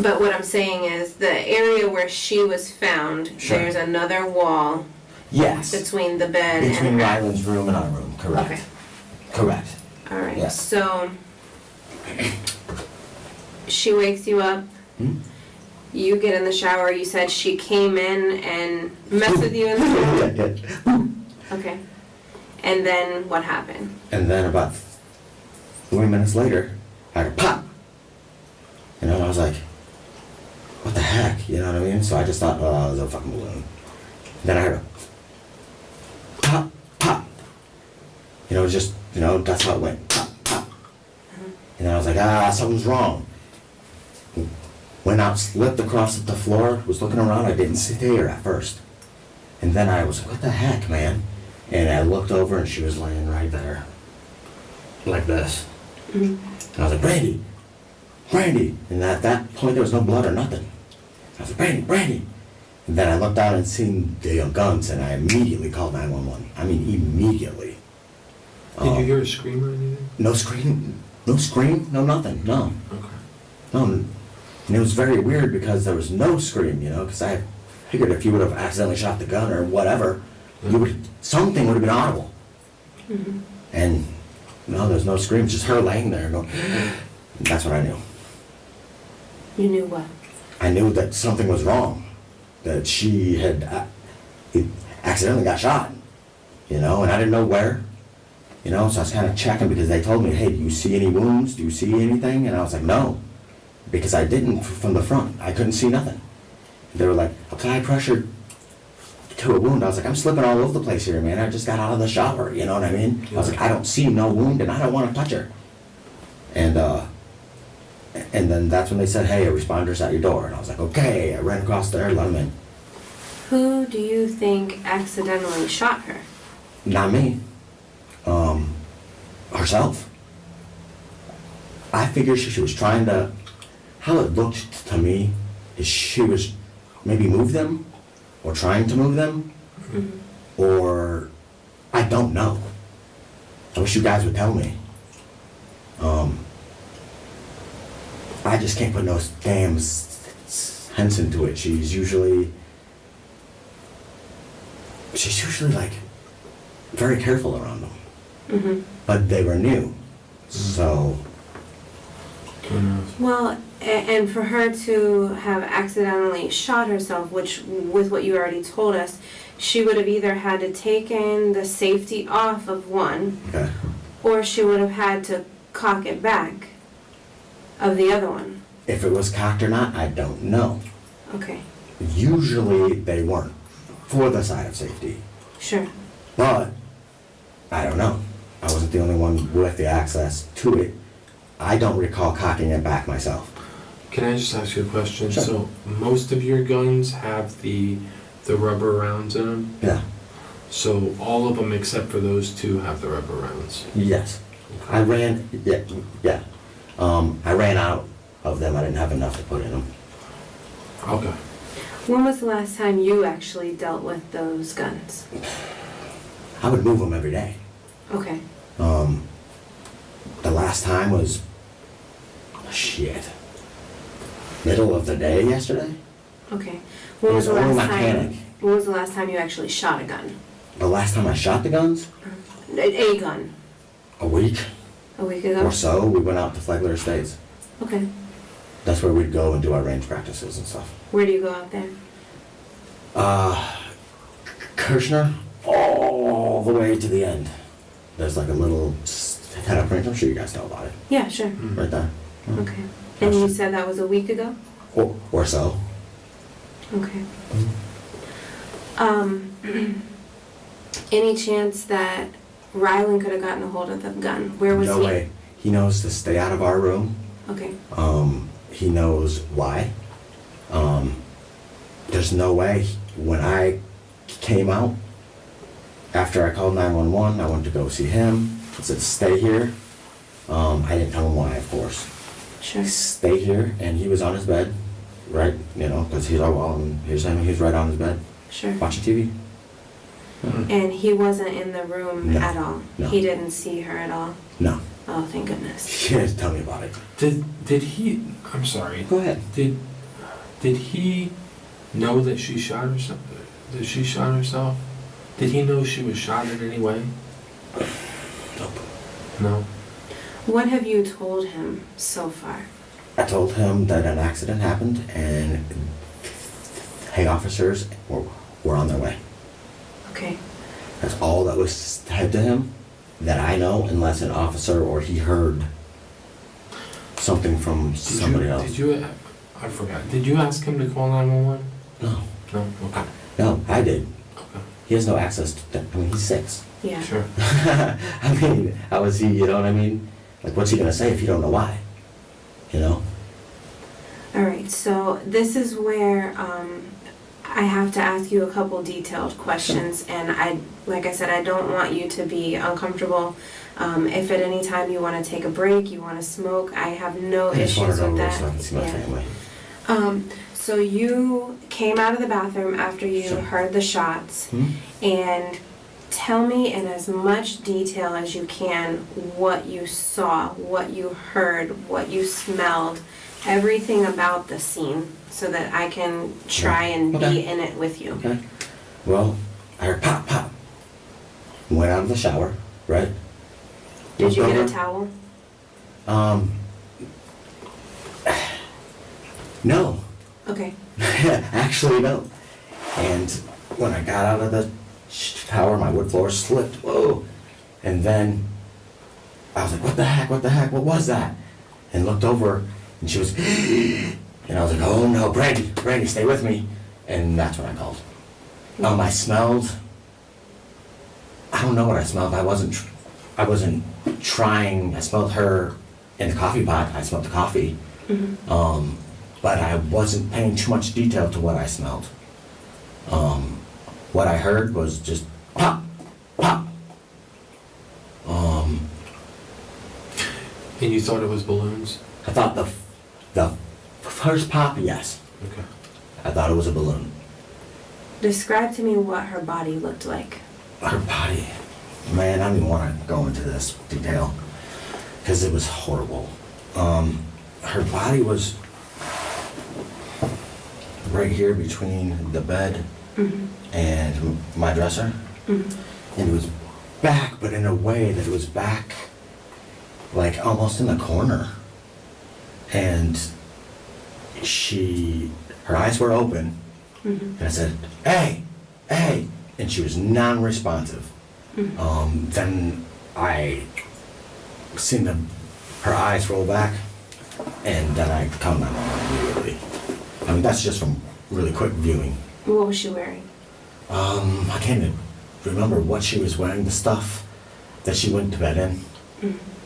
But what I'm saying is the area where she was found, Sure. there's another wall Yes. between the bed Between and her. Ryland's room and our room, correct. Okay. Correct. All right. Yeah. So she wakes you up. Hmm? You get in the shower. You said she came in and messed with you in the shower. Okay. And then what happened? And then about 3 minutes later, I heard a pop. And I was like, what the heck? You know what I mean? So I just thought, oh, it was a fucking balloon. Then I heard a pop, pop. Just, that's how it went. Pop, pop. And I was like, something's wrong. Went out, slipped across the floor, was looking around, I didn't see her at first. And then I was like, what the heck, man? And I looked over and she was laying right there. Like this. And I was like, Brandi! Brandi! And at that point there was no blood or nothing. I was like, Brandi! Brandi! And then I looked out and seen the guns and I immediately called 911. I mean, immediately. Did you hear a scream or anything? No scream, no nothing, no. Okay. No, and it was very weird because there was no scream, because I figured if you would have accidentally shot the gun or whatever, something would have been audible. And no, there's no scream, just her laying there going, that's what I knew. You knew what? I knew that something was wrong, that she had accidentally got shot, and I didn't know where, so I was kind of checking because they told me, hey, do you see any wounds? Do you see anything? And I was like, no. Because I didn't from the front. I couldn't see nothing. They were like, apply pressure to a wound. I was like, I'm slipping all over the place here, man. I just got out of the shower, you know what I mean? I was like, I don't see no wound and I don't want to touch her. And then that's when they said, hey, a responder's at your door. And I was like, okay. I ran across there, let him in. Who do you think accidentally shot her? Not me. Herself. I figured she was trying to... How it looked to me is she was maybe move them or trying to move them or I don't know. I wish you guys would tell me. I just can't put no damn sense into it. She's usually like very careful around them. But they were new. So... Well, and for her to have accidentally shot herself, which with what you already told us, she would have either had to taken the safety off of one, Okay. or she would have had to cock it back of the other one. If it was cocked or not, I don't know. Okay, Usually they weren't for the side of safety. sure. But I don't know. I wasn't the only one with the access to it. I don't recall cocking it back myself. Can I just ask you a question? Sure. So most of your guns have the rubber rounds in them? Yeah. So all of them except for those two have the rubber rounds? Yes. I ran out of them. I didn't have enough to put in them. Okay. When was the last time you actually dealt with those guns? I would move them every day. Okay. The last time was shit. Middle of the day yesterday? Okay. It was only my panic. When was the last time you actually shot a gun? The last time I shot the guns? A gun? A week A week ago? or so, we went out to Flagler Estates. Okay. That's where we'd go and do our range practices and stuff. Where do you go out there? Kirshner, all the way to the end. There's like a little head-up range. I'm sure you guys know about it. Yeah, sure. Right there. Okay. And you said that was a week ago? Or so. Okay. Any chance that Rylan could have gotten a hold of the gun? Where was he? No way. He knows to stay out of our room. Okay. He knows why. There's no way. When I came out, after I called 911, I went to go see him. He said, stay here. I didn't tell him why, of course. Sure. Stay here, and he was on his bed, right? You know, because he's our wall, and here's him. He's right on his bed, Sure. watching TV. And he wasn't in the room No. at all? No. He didn't see her at all? No. Oh, thank goodness. He didn't tell me about it. Did he, I'm sorry, Go ahead. did he know that she shot herself? That she shot herself? Did he know she was shot in any way? Nope. No? What have you told him so far? I told him that an accident happened, and hey, officers were on their way. Okay. That's all that was said to him that I know, unless an officer or he heard something from somebody else. Did you, I forgot, did you ask him to call 911? No, No? Okay. no, I did. Okay. He has no access to that. I mean, he's 6. Yeah. Sure. I mean, how is he, you know what I mean? Like, what's he gonna say if you don't know why? You know? All right, so this is where I have to ask you a couple detailed questions, and like I said, I don't want you to be uncomfortable. If at any time you want to take a break, you want to smoke, I have no I just wanted issues to with know that. so I can see my Yeah. family. So you came out of the bathroom after you Sure. heard the shots, Hmm? and tell me in as much detail as you can what you saw, what you heard, what you smelled, everything about the scene, so that I can try and Okay. be in it with you. Okay. Well, I heard pop, pop. Went out of the shower, right? Did you Looked get a over. towel? No. Okay. Actually, no. And when I got out of the shower, my wood floor slipped. Whoa. And then I was like, what the heck? What the heck? What was that? And looked over, and she was, and I was like, oh no, Brandi, stay with me. And that's when I called. I smelled, I don't know what I smelled. I wasn't trying. I smelled her in the coffee pot. I smelled the coffee. Mm-hmm. But I wasn't paying too much detail to what I smelled. What I heard was just pop, pop. And you thought it was balloons? I thought the first pop, yes. Okay. I thought it was a balloon. Describe to me what her body looked like. Her body, man, I don't even want to go into this detail because it was horrible. Her body was right here between the bed and my dresser. And it was back, but in a way that it was back like almost in the corner. And her eyes were open, and I said, hey, hey, and she was non-responsive. Then I seen her eyes roll back, and then I called my mom immediately. I mean, that's just from really quick viewing. What was she wearing? I can't even remember what she was wearing, the stuff that she went to bed in.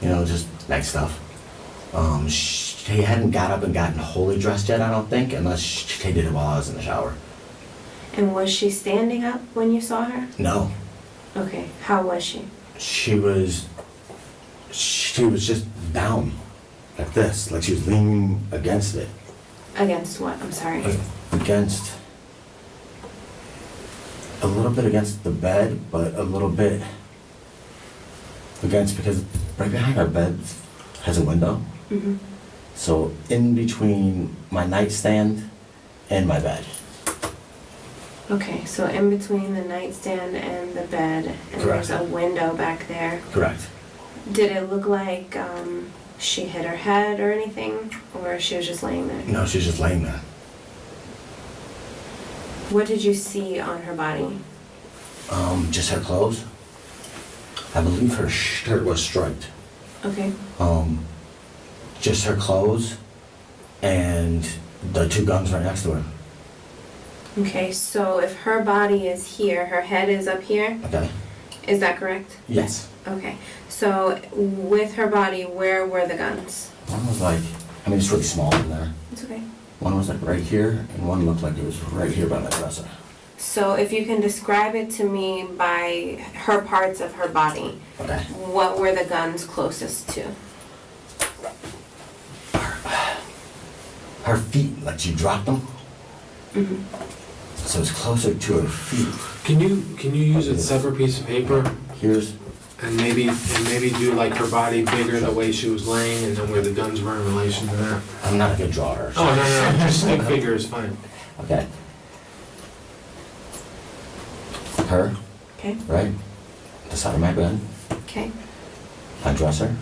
You know, just night stuff. She hadn't got up and gotten wholly dressed yet, I don't think, unless she did it while I was in the shower. And was she standing up when you saw her? No. Okay, how was she? She was just down, like this, like she was leaning against it. Against what? I'm sorry. Against, a little bit against the bed, but a little bit against, because right behind our bed has a window. So in between my nightstand and my bed. Okay, so in between the nightstand and the bed, and Correct. there's a window back there. Correct. Did it look like she hit her head or anything, or she was just laying there? No, she's just laying there. What did you see on her body? Just her clothes. I believe her shirt was striped. Okay. Just her clothes and the 2 guns right next to her. Okay, so if her body is here, her head is up here, Okay? is that correct? Yes. Okay, so with her body, where were the guns? One was like, I mean, it's really small in there. It's okay. One was like right here, and one looked like it was right here by my dresser. So if you can describe it to me by her parts of her body, Okay? what were the guns closest to? Her feet, like she dropped them. So it's closer to her feet. Can you use a separate piece of paper Here's, and maybe do like her body bigger the way she was laying and then where the guns were in relation to that? I'm not a good drawer. Oh, no, just stick figure is fine. Okay. Her, Okay, right? The side of my bed, okay, my dresser.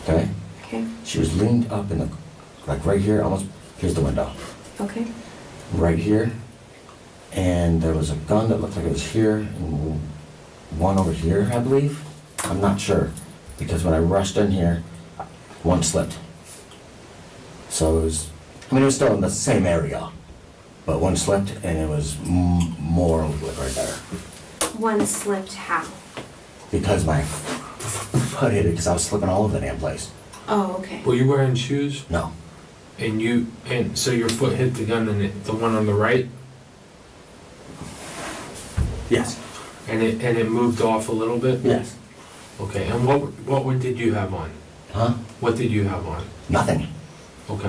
Okay? okay, She was leaned up in the, like right here, almost, here's the window. okay, Right here. And there was a gun that looked like it was here, and one over here, I believe. I'm not sure, because when I rushed in here, one slipped. So it was, I mean, it was still in the same area, but one slipped, and it was more like right there. One slipped how? Because my foot hit it, because I was slipping all over the damn place. Oh, okay. Were you wearing shoes? No. And so your foot hit the gun and the one on the right, Yes. and it moved off a little bit? Yes. Okay, and what did you have on? Huh? What did you have on? Nothing. Okay.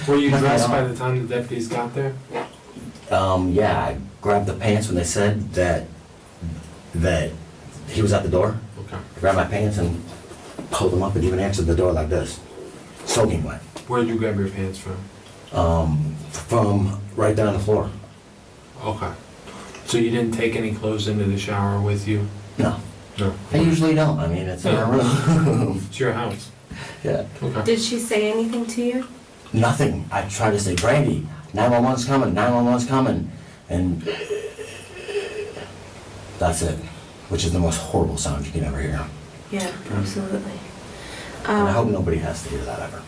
Were you Nothing dressed at by all. the time the deputies got there? Yeah, I grabbed the pants when they said that he was at the door. Okay. I grabbed my pants and pulled them up and even answered the door like this. Soaking wet. Where did you grab your pants from? From right down the floor. Okay. So you didn't take any clothes into the shower with you? No. No. I usually don't. I mean, it's in our room. It's your house. Yeah. Okay. Did she say anything to you? Nothing. I tried to say, Brandi, 911's coming, 911's coming. And that's it. Which is the most horrible sound you can ever hear. Yeah, absolutely. And I hope nobody has to hear that ever.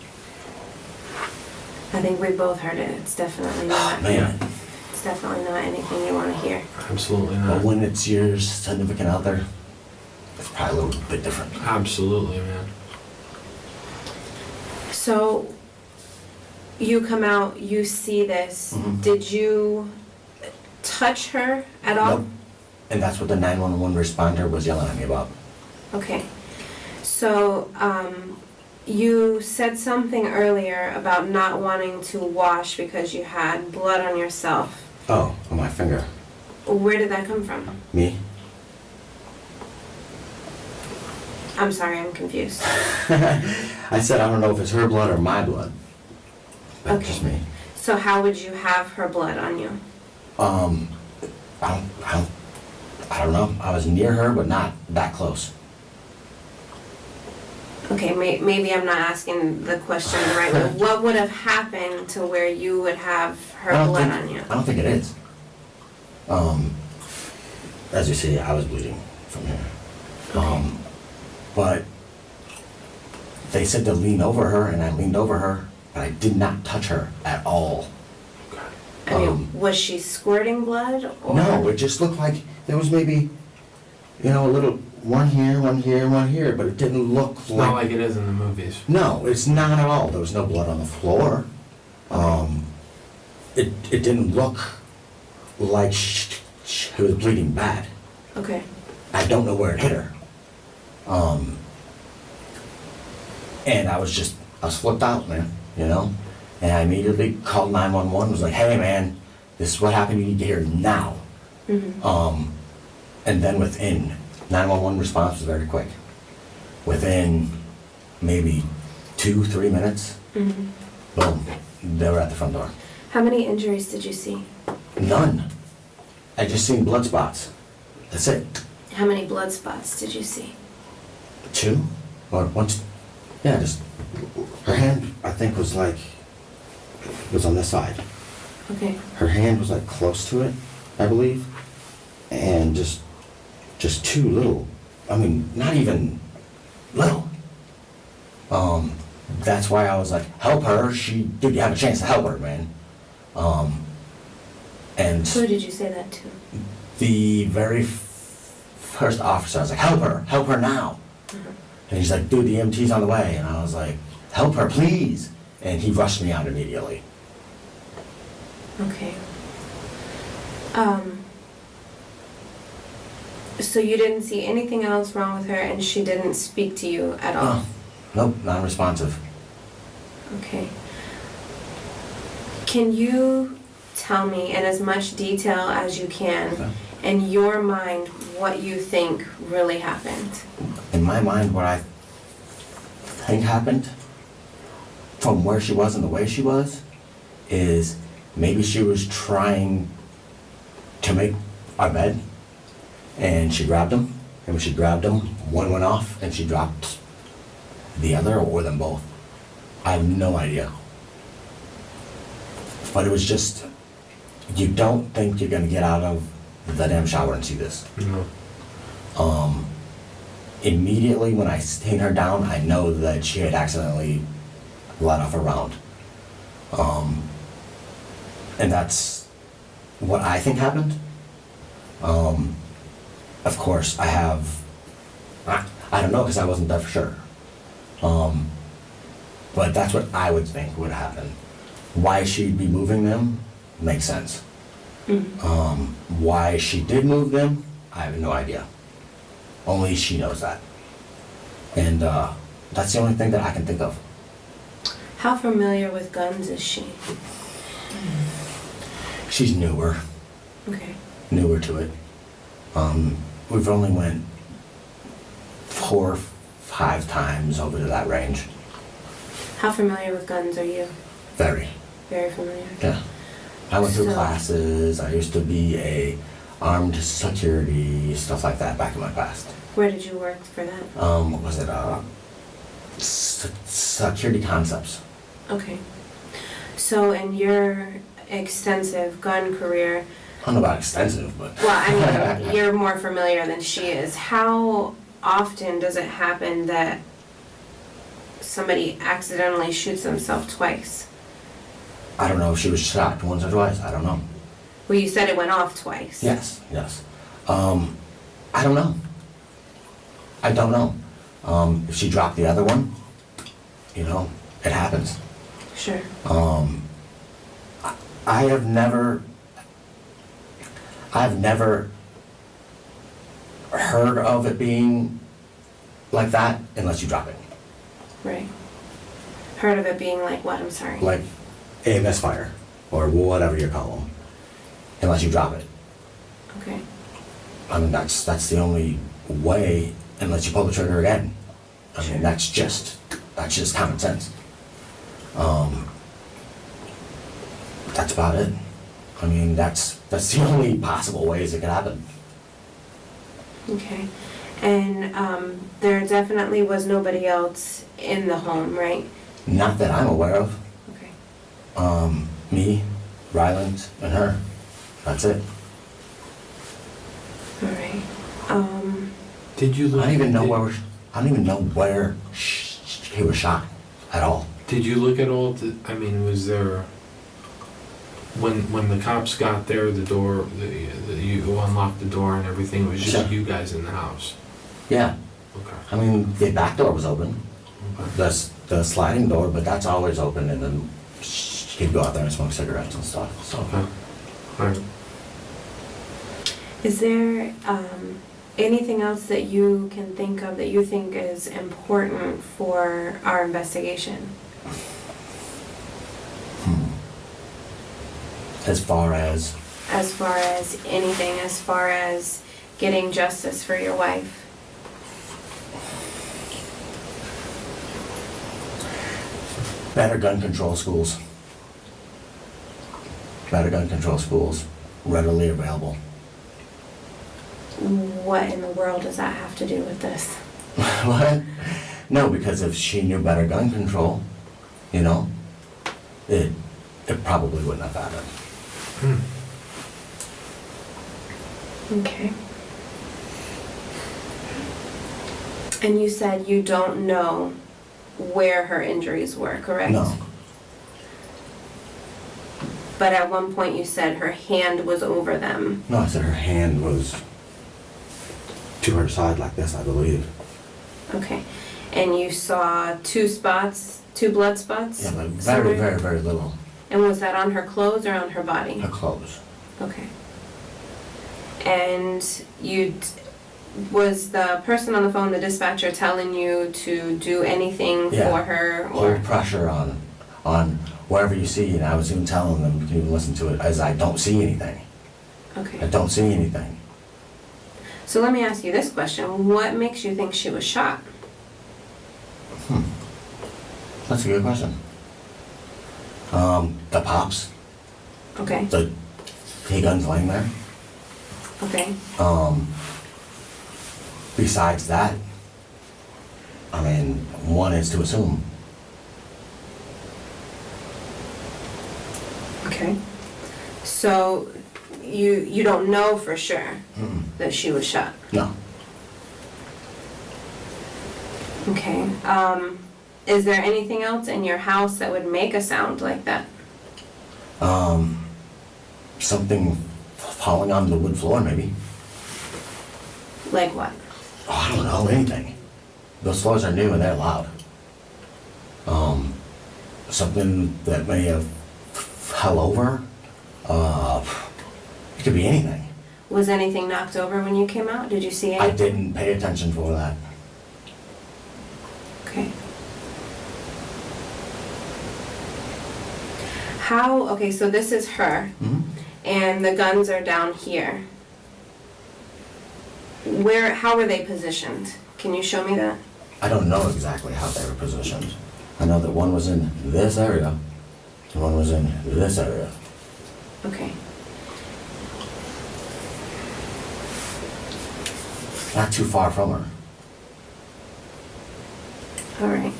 I think we both heard it. It's definitely not. Man. It's definitely not anything you want to hear. Absolutely But not. when it's your significant other, it's probably a little bit different. Absolutely, man. So, you come out, you see this. Mhm. Did you touch her at all? Nope. And that's what the 911 responder was yelling at me about. Okay. So, you said something earlier about not wanting to wash because you had blood on yourself. Oh, on my finger. Where did that come from? Me? I'm sorry, I'm confused. I said I don't know if it's her blood or my blood. But Okay. just me. So how would you have her blood on you? I don't know. I was near her, but not that close. Okay, maybe I'm not asking the question the right way. What would have happened to where you would have her blood on you? I don't think it is. As you see, I was bleeding from here. Okay. But they said to lean over her, and I leaned over her, but I did not touch her at all. I mean, was she squirting blood? Or? No, it just looked like there was maybe, a little one here, one here, one here, but it didn't look It's not like it is in the movies. No, it's not at all. There was no blood on the floor. It didn't look like she was bleeding bad. Okay. I don't know where it hit her. And I was flipped out, man, And I immediately called 911, was like, hey, man, this is what happened, you need to hear now. Mm-hmm. And then 911 response was very quick. Within maybe 2-3 minutes, Mhm. boom, they were at the front door. How many injuries did you see? None. I just seen blood spots. That's it. How many blood spots did you see? 2 or once. Yeah, just her hand. I think was on this side. Okay. Her hand was like close to it, I believe, and just 2 little. I mean, not even little. That's why I was like, help her. Did you have a chance to help her, man? And Who did you say that to? the very first officer, I was like, help her now. Mhm. And he's like, dude, the EMT's on the way. And I was like, help her, please. And he rushed me out immediately. Okay. So you didn't see anything else wrong with her, and she didn't speak to you at all? Nope, non-responsive. Okay. Can you tell me in as much detail as you can, Okay. in your mind, what you think really happened? In my mind, what I think happened, from where she was and the way she was, is maybe she was trying to make our bed, and she grabbed him, and when she grabbed him, one went off, and she dropped the other, or them both. I have no idea. But it was just, you don't think you're gonna get out of the damn shower and see this. No. Immediately when I seen her down, I know that she had accidentally let off a round. And that's what I think happened. Of course, I don't know, because I wasn't there for sure. But that's what I would think would happen. Why she'd be moving them makes sense. Mhm. Why she did move them, I have no idea. Only she knows that. And that's the only thing that I can think of. How familiar with guns is she? She's newer Okay. to it. We've only went 4 or 5 times over to that range. How familiar with guns are you? Very. Very familiar. Yeah. I went through So- classes. I used to be a armed security, stuff like that back in my past. Where did you work for that? What was it? Security concepts. Okay. So in your extensive gun career, I don't know about extensive, but well, I mean, you're more familiar than she is. How often does it happen that somebody accidentally shoots themselves twice? I don't know if she was shot once or twice. I don't know. Well, you said it went off twice. Yes. I don't know. I don't know. If she dropped the other one, it happens. Sure. I have never heard of it being like that unless you drop it. Right. Heard of it being like what? I'm sorry. Like AMS fire or whatever you call them, unless you drop it. Okay. I mean, that's the only way, unless you pull the trigger again. I mean, that's just common sense. That's about it. I mean, that's the only possible ways it could happen. Okay. And there definitely was nobody else in the home, right? Not that I'm aware of. Okay. Me, Ryland, and her. That's it. All right. Did you look? I don't even know where he was shot at all. Did you look at all? I mean, was there? When the cops got there, the door, you unlocked the door and everything. It was just Sure. you guys in the house. Yeah. Okay. I mean, the back door was open. Okay. The sliding door, but that's always open, and then he'd go out there and smoke cigarettes and stuff. So. Okay. All right. Is there anything else that you can think of that you think is important for our investigation? As far as As far as anything, as far as getting justice for your wife? Better gun control schools. Better gun control schools, readily available. What in the world does that have to do with this? What? No, because if she knew better gun control, you know, it probably wouldn't have happened. Okay. And you said you don't know where her injuries were, correct? No, But at one point you said her hand was over them. no, I said her hand was to her side like this, I believe. Okay. And you saw two blood spots? Yeah, but very, somewhere? very, very little. And was that on her clothes or on her body? Her clothes. Okay. And was the person on the phone, the dispatcher, telling you to do anything Yeah. for her? Hold pressure on wherever you see, and I was even telling them, you can even listen to it, as I don't see anything. I Okay. don't see anything. So let me ask you this question. What makes you think she was shot? That's a good question. The pops, Okay. the guns laying there. Okay. Besides that, I mean, one is to assume. Okay. So you don't know for sure Mm-mm. that she was shot? No. Okay. Is there anything else in your house that would make a sound like that? Something falling on the wood floor, maybe. Like what? Oh, I don't know, anything. Those floors are new and they're loud. Something that may have fell over. It could be anything. Was anything knocked over when you came out? Did you see I anything? didn't pay attention for that. Okay. Okay, so this is her, Mhm. and the guns are down here. How were they positioned? Can you show me that? I don't know exactly how they were positioned. I know that one was in this area, and one was in this area. Okay. Not too far from her. All right.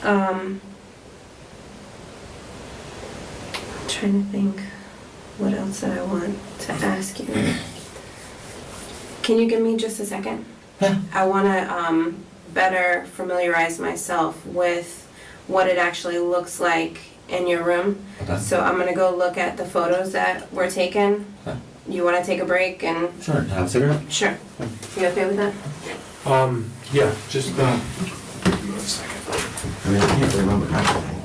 I'm trying to think what else that I want to ask you. Can you give me just a second? Yeah. I want to better familiarize myself with what it actually looks like in your room. Okay. So I'm going to go look at the photos that were taken. Okay. You want to take a break and... Sure, can I have a cigarette? Sure. You okay with that? Yeah, just, give me a second. I mean, I can't remember everything.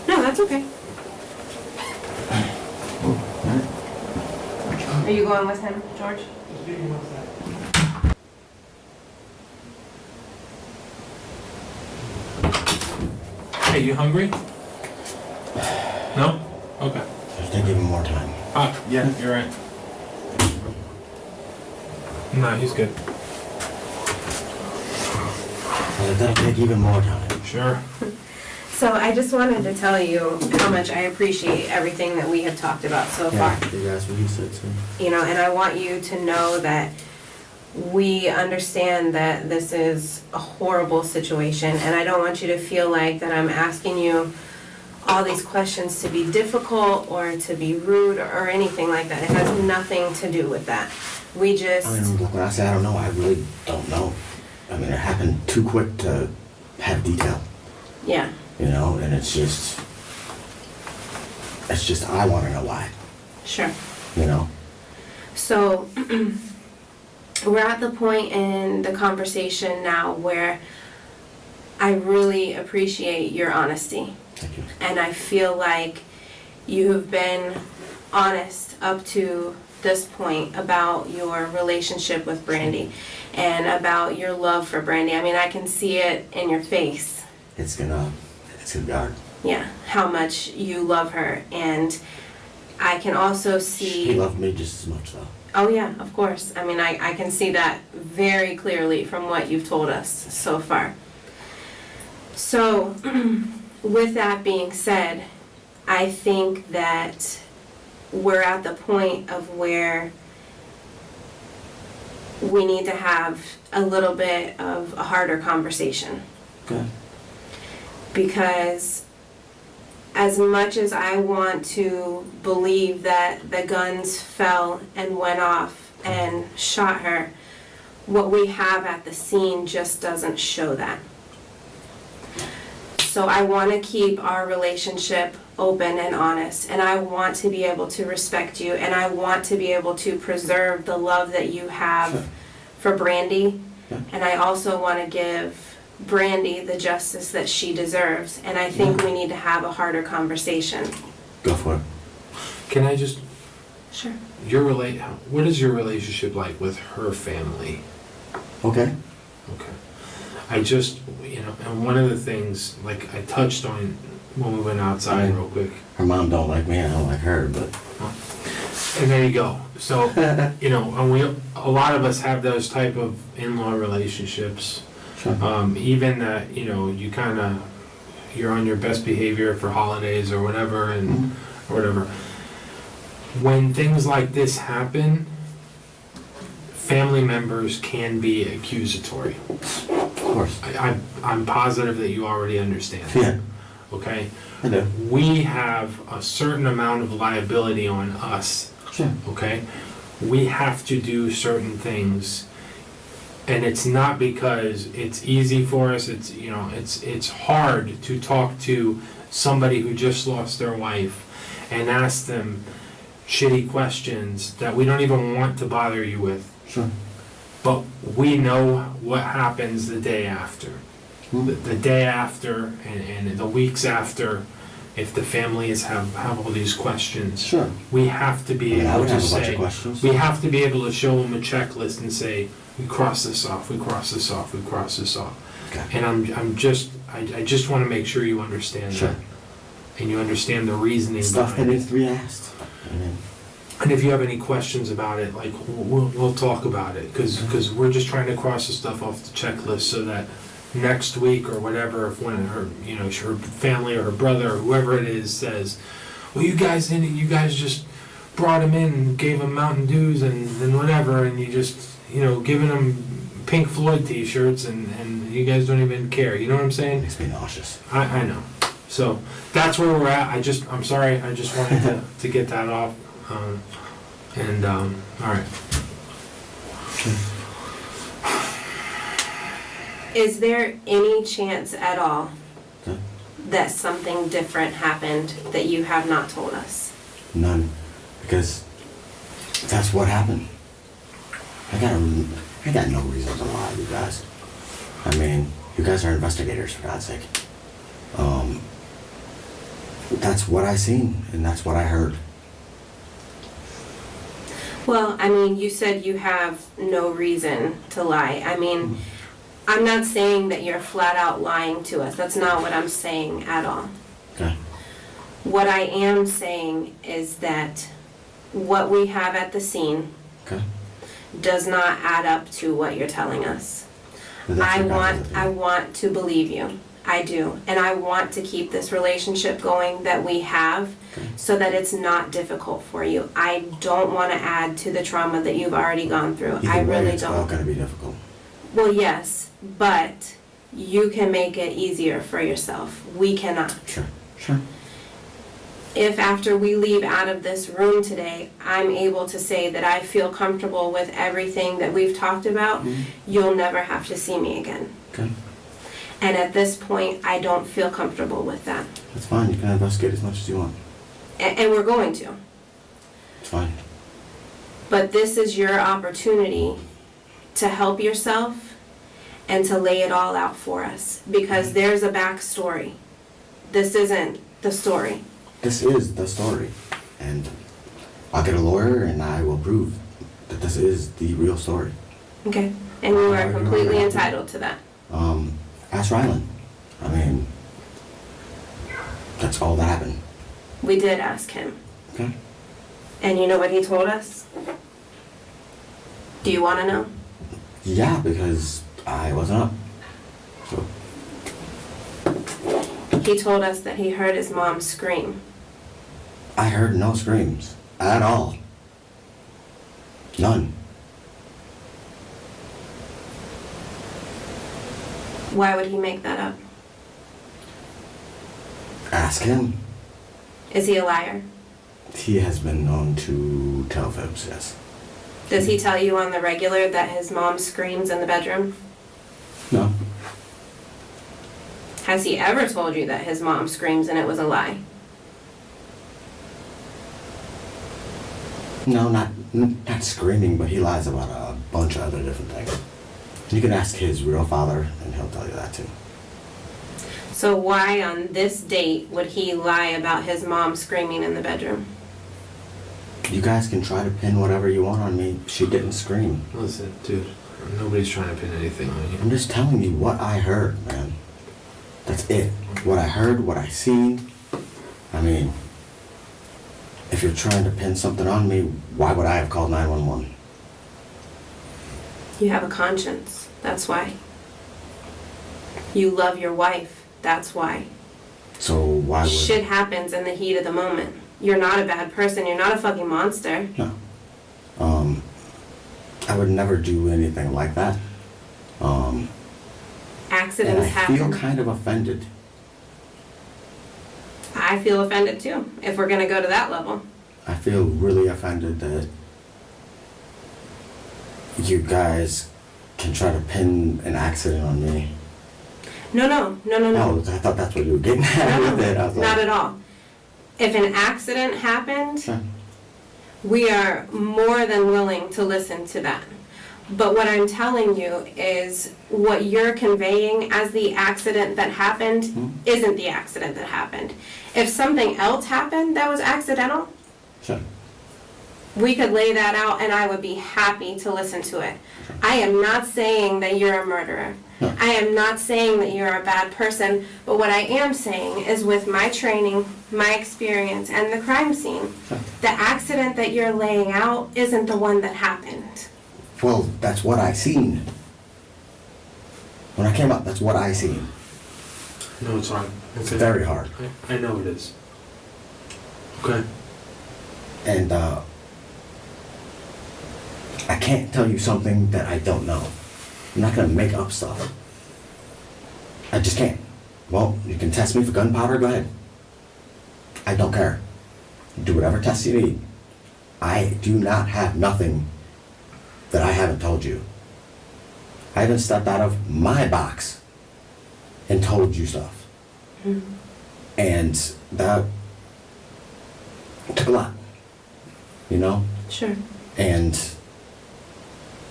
No, that's okay. Are you going with him, George? Hey, you hungry? No? Okay. Just take even more time. Yeah, you're right. No, he's good. That'll take even more time. Sure. So I just wanted to tell you how much I appreciate everything that we have talked about so far. That's what he said too. You know, and I want you to know that we understand that this is a horrible situation, and I don't want you to feel like that I'm asking you all these questions to be difficult or to be rude or anything like that. It has nothing to do with that. We just... I mean, look, when I say I don't know, I really don't know. I mean, it happened too quick to have detail, Yeah. you know, and it's just I want to know why, Sure. you know? So, we're at the point in the conversation now where I really appreciate your honesty. Thank you. And I feel like you have been honest up to this point about your relationship with Brandi and about your love for Brandi. I mean, I can see it in your face. It's gonna be hard. Yeah, how much you love her. And I can also see... He loved me just as much though. Oh yeah, of course. I mean, I can see that very clearly from what you've told us so far. So, with that being said, I think that we're at the point of where we need to have a little bit of a harder conversation. Okay. Because as much as I want to believe that the guns fell and went off and shot her, what we have at the scene just doesn't show that. So I want to keep our relationship open and honest, and I want to be able to respect you, and I want to be able to preserve the love that you have Sure. for Brandi, Yeah. and I also want to give Brandi the justice that she deserves, and I think we need to have a harder conversation. Go for it. Can I just, Sure. what is your relationship like with her family? Okay. Okay. I just, and one of the things, like I touched on when we went outside real quick. Her mom don't like me, I don't like her, but... And there you go. So, and a lot of us have those type of in-law relationships. Sure. Even that, you're on your best behavior for holidays or whatever, and or whatever. When things like this happen, family members can be accusatory. Of course. I'm positive that you already understand. Yeah. Okay? I do. We have a certain amount of liability on us. Sure. Okay? We have to do certain things, and it's not because it's easy for us. It's hard to talk to somebody who just lost their wife and ask them shitty questions that we don't even want to bother you with. Sure. But we know what happens the day after. The day after and the weeks after, if the families have all these questions. Sure. We have to be I able would to have a bunch of say, questions. we have to be able to show them a checklist and say, we cross this off, we cross this off, we cross this off. Okay. And I just want to make sure you understand Sure. that. And you understand the reasoning Stuff that behind it. needs to be asked. I mean, And if you have any questions about it, like, we'll talk about it, because we're just trying to cross the stuff off the checklist so that next week or whatever, if when her family or her brother or whoever it is says, well, you guys just brought him in and gave him Mountain Dews and whatever, and you just, giving him Pink Floyd t-shirts and you guys don't even care, you know what I'm it saying? makes me nauseous. I know. So that's where we're at. I'm sorry, I just wanted to get that off. All right. Is there any chance at all Okay. that something different happened that you have not told us? None. Because that's what happened. I got no reason to lie, you guys. I mean, you guys are investigators, for God's sake. That's what I seen, and that's what I heard. Well, I mean, you said you have no reason to lie. I mean, I'm not saying that you're flat out lying to us. That's not what I'm saying at all. Okay. What I am saying is that what we have at the scene Okay. does not add up to what you're telling us. But that's I your guys' opinion. want to believe you. I do. And I want to keep this relationship going that we have Okay. so that it's not difficult for you. I don't want to add to the trauma that you've already gone through. I Either way, really it's all don't. gonna be difficult. Well, yes, but you can make it easier for yourself. We cannot. Sure. Sure. If after we leave out of this room today, I'm able to say that I feel comfortable with everything that we've talked about, you'll never have to see me again. Okay. And at this point, I don't feel comfortable with that. That's fine. You can investigate as much as you want. And we're going to. It's fine. But this is your opportunity to help yourself and to lay it all out for us. Because there's a backstory. This isn't the story. This is the story. And I'll get a lawyer and I will prove that this is the real story. Okay? And you Are are you completely alright? entitled to that. Ask Rylan. I mean, that's all that happened. We did ask him. Okay. And you know what he told us? Do you want to know? Yeah, because I wasn't up. So. He told us that he heard his mom scream. I heard no screams at all. None. Why would he make that up? Ask him. Is he a liar? He has been known to tell fibs, yes. Does he tell you on the regular that his mom screams in the bedroom? No. Has he ever told you that his mom screams and it was a lie? No, not screaming, but he lies about a bunch of other different things. You can ask his real father, and he'll tell you that too. So why on this date would he lie about his mom screaming in the bedroom? You guys can try to pin whatever you want on me. She didn't scream. Listen, dude, nobody's trying to pin anything on you. I'm just telling you what I heard, man. That's it. What I heard, what I seen. I mean, if you're trying to pin something on me, why would I have called 911? You have a conscience. That's why. You love your wife. That's why. So why would... Shit happens in the heat of the moment. You're not a bad person. You're not a fucking monster. No. I would never do anything like that. Accidents and I happen. feel kind of offended. I feel offended too, if we're gonna go to that level. I feel really offended that you guys can try to pin an accident on me. No. Oh, I thought that's what you were getting at with it. I was Not like, at all. If an accident happened, Sure. we are more than willing to listen to that. But what I'm telling you is what you're conveying as the accident that happened isn't the accident that happened. If something else happened that was accidental, Sure. we could lay that out and I would be happy to listen to it. I am not saying that you're a murderer. No. I am not saying that you're a bad person, but what I am saying is with my training, my experience, and the crime scene, Sure. the accident that you're laying out isn't the one that happened. Well, that's what I seen. When I came up, that's what I seen. No, it's hard. It's very hard. I know it is. Okay. And I can't tell you something that I don't know. I'm not gonna make up stuff. I just can't. Well, you can test me for gunpowder, go ahead. I don't care. Do whatever tests you need. I do not have nothing that I haven't told you. I haven't stepped out of my box and told you stuff. And that took a lot, you know? Sure. And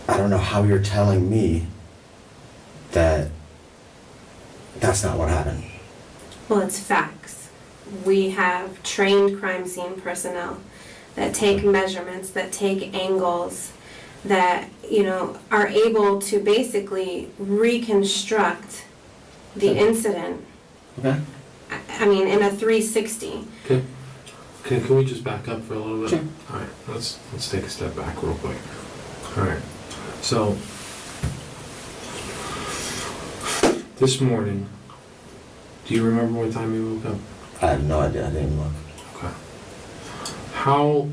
I don't know how you're telling me that that's not what happened. Well, it's facts. We have trained crime scene personnel that take measurements, that take angles, that, you know, are able to basically reconstruct the incident. Okay? I mean, in a 360. Okay. Can we just back up for a little bit? Sure. All right. Let's take a step back real quick. All right. So this morning, do you remember what time you woke up? I have no idea. I didn't even look. Okay. How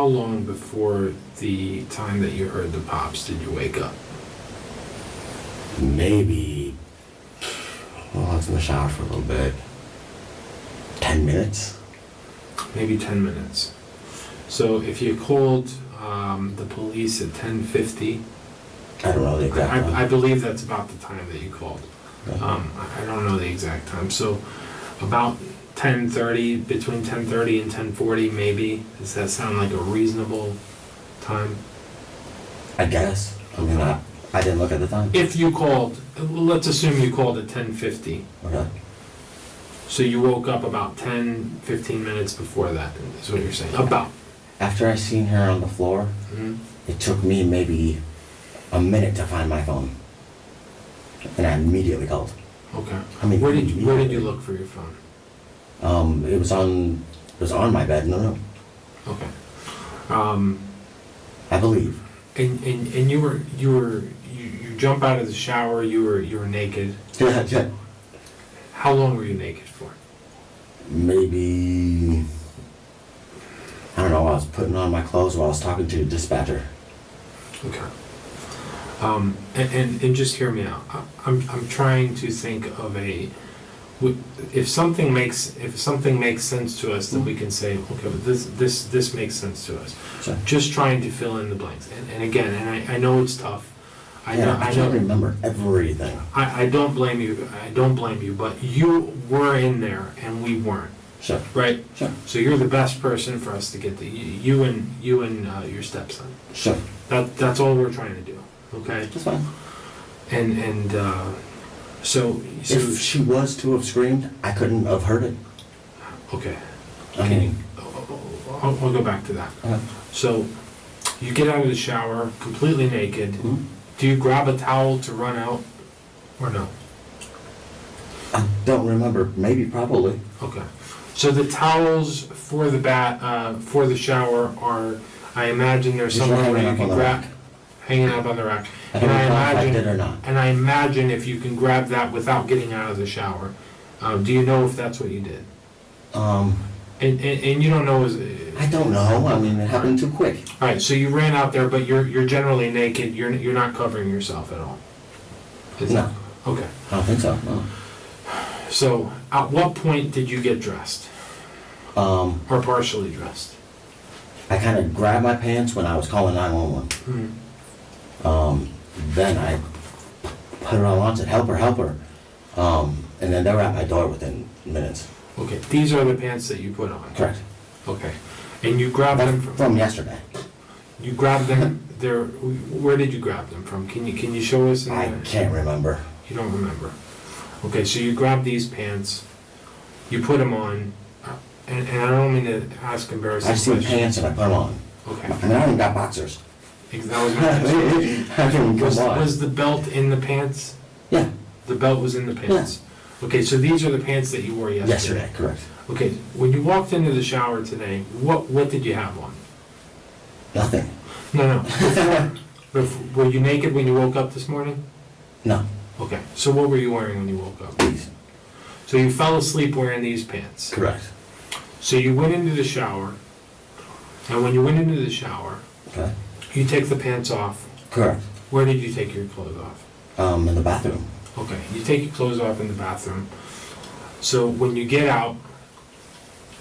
long before the time that you heard the pops did you wake up? Maybe, well, I was in the shower for a little bit. 10 minutes? Maybe 10 minutes. So if you called the police at 10:50, I don't know the exact time. I believe that's about the time that you called. Okay. I don't know the exact time. So about 10:30, between 10:30 and 10:40 maybe. Does that sound like a reasonable time? I guess. I mean, I didn't look at the time. If you called, let's assume you called at 10:50. Okay. So you woke up about 10, 15 minutes before that, is what you're saying? About. After I seen her on the floor, it took me maybe a minute to find my phone. And I immediately called. Okay. I mean, Where did you look for your phone? It was on my bed. No. Okay. I believe. And you jump out of the shower. You were naked. Yeah. How long were you naked for? Maybe, I don't know, I was putting on my clothes while I was talking to the dispatcher. Okay. And just hear me out. I'm trying to think of if something makes sense to us, then we can say, okay, this makes sense to us. Sure. Just trying to fill in the blanks. And again, I know it's tough. I can't remember everything. I don't blame you. I don't blame you. But you were in there, and we weren't. Sure. Right. Sure. So you're the best person for us to get to. You and your stepson. Sure. That's all we're trying to do. Okay. That's fine. And so If she was to have screamed, I couldn't have heard it. okay. I mean, I'll go back to that. uh, So you get out of the shower completely naked. mhm. Do you grab a towel to run out, or no? I don't remember. Maybe, probably. Okay. So the towels for the shower are, I imagine there's Usually somewhere where hanging you up can on the grab, rack. hanging up on the rack. I don't And I know if I imagine- did or not. And I imagine if you can grab that without getting out of the shower, do you know if that's what you did? And you don't know I don't know. I mean, it happened too quick. All right, so you ran out there, but you're generally naked. You're not covering yourself at all. Is No. that- Okay. I don't think so. No. So at what point did you get dressed or partially dressed? I kind of grabbed my pants when I was calling 911. Hmm. Then I put it on and said, help her. And then they were at my door within minutes. Okay. These are the pants that you put on. Correct. Okay. And you grabbed them That's from. from yesterday. You grabbed them there. Where did you grab them from? Can you show us? I can't remember. You don't remember. Okay, so you grab these pants, you put them on, and I don't mean to ask embarrassing I seen questions. pants and I put them on. Okay. I mean, I even got boxers. That was my question. I mean, come on. Was the belt in the pants? Yeah, The belt was in the pants? Okay, so these are the pants that you wore yesterday? yesterday, correct. Okay, when you walked into the shower today, what did you have on? Nothing. No. Were you naked when you woke up this morning? No, Okay, so what were you wearing when you woke up? these. So you fell asleep wearing these pants. Correct. So you went into the shower, and when you went into the shower, Okay. you take the pants off. Correct. Where did you take your clothes off? In the bathroom. Okay, you take your clothes off in the bathroom. So when you get out,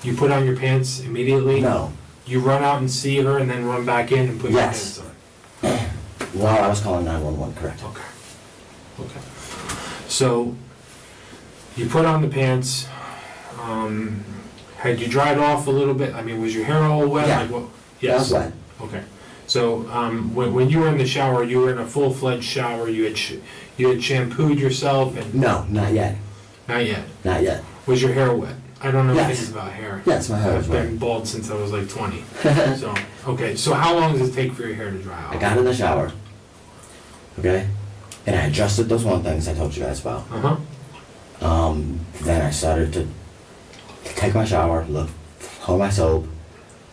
you put on your pants immediately? No. You run out and see her and then run back in and put your Yes. pants on? While I was calling 911, correct. Okay. Okay. So you put on the pants. Had you dried off a little bit? I mean, was your hair all wet? Yeah. Like what? That Yes. was wet. Okay. So when you were in the shower, you were in a full-fledged shower. You had shampooed yourself and No, not yet. not yet. Not yet. Was your hair wet? I don't know Yes. things about hair. Yes, my hair was I've been wet. bald since I was like 20. So okay. So how long does it take for your hair to dry off? I got in the shower. Okay? And I adjusted those one things I told you guys about. Then I started to take my shower, look, hold my soap,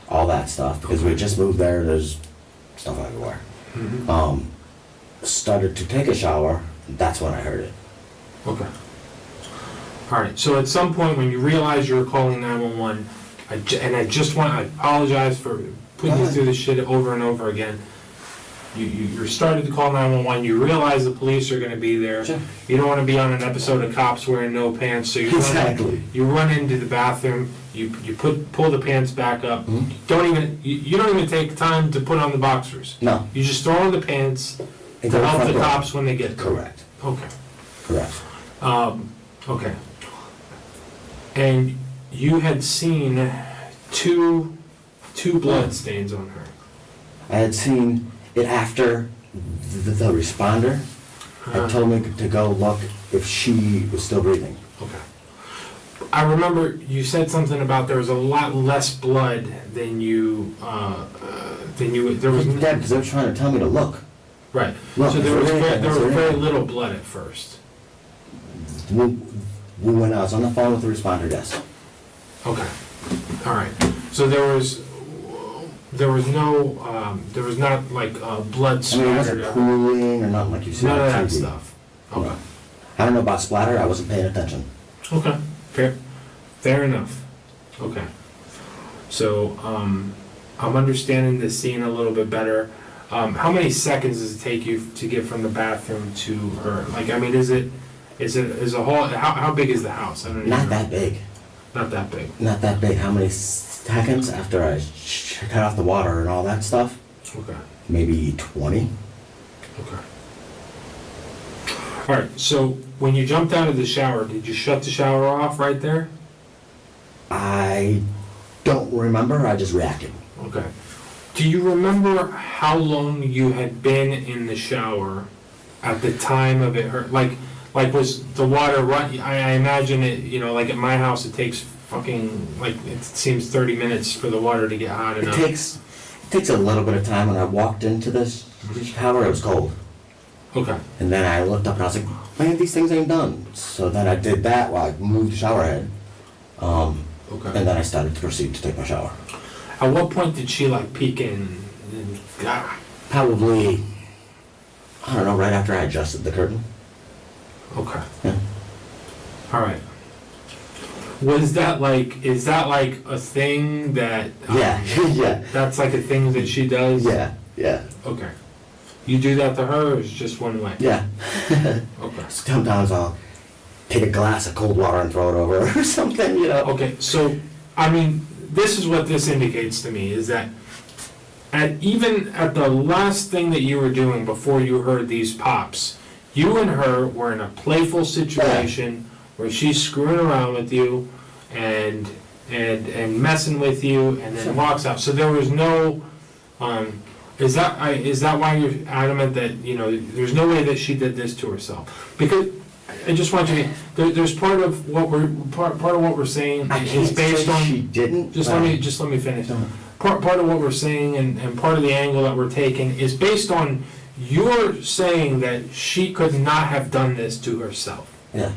all that stuff, because we just moved there, there's stuff everywhere. Mm-hmm. Started to take a shower, that's when I heard it. Okay. All right. So at some point when you realize you were calling 911, I apologize for putting you through this shit over and over again. You started to call 911. You realize the police are going to be there. Sure. You don't want to be on an episode of Cops wearing no pants, so Exactly. you run into the bathroom. You pull the pants back up. Mhm. You don't even take time to put on the boxers. No. You just throw on the pants And to go help front the door. cops when they get there. Correct. Okay. Correct. Okay. And you had seen two blood stains on her. I had seen it after the responder had told me to go look if she was still breathing. Okay. I remember you said something about there was a lot less blood than you there was Yeah, because they were trying to tell me to look. right. Look, So there was is there anything? Is there very anything? little blood at first. When I was on the phone with the responder, yes. Okay. All right. So there was not like blood I mean, it splattered. wasn't pooling or nothing like you see None on of that TV. stuff. Okay. I don't know about splatter, I wasn't paying attention. Okay, fair enough. Okay. So, I'm understanding the scene a little bit better. How many seconds does it take you to get from the bathroom to her? Like, I mean, is a whole, how big is the house? I don't even Not know. that big. Not that big. Not that big. How many seconds after I cut off the water and all that stuff? Okay. Maybe 20. Okay. All right, so when you jumped out of the shower, did you shut the shower off right there? I don't remember. I just reacted. Okay. Do you remember how long you had been in the shower at the time of it hurt? Like was the water run? I imagine it, you know, like at my house, it takes fucking, like, it seems 30 minutes for the water to get hot It enough. takes a little bit of time. When I walked into this shower, it was cold. Okay. And then I looked up and I was like, man, these things ain't done. So then I did that while I moved the shower head. Okay. And then I started to proceed to take my shower. At what point did she like peek in and Probably, I don't know, right after I adjusted the curtain. Okay. Yeah. All right. Is that like a thing that? Yeah, yeah. That's like a thing that she does? Yeah, yeah, Okay. You do that to her, or it's just one way? yeah. Okay. Sometimes I'll take a glass of cold water and throw it over her or something, you know? Okay, so, I mean, this is what this indicates to me, is that even at the last thing that you were doing before you heard these pops, you and her were in a playful situation where she's screwing around with you and messing with you and then walks out. So there was no, is that why you're adamant that, you know, there's no way that she did this to herself? Because I just want you to, there's part of what we're saying I is can't based say on. she didn't. Just let me finish. No. Part of what we're saying and part of the angle that we're taking is based on you're saying that she could not have done this to herself. Yeah.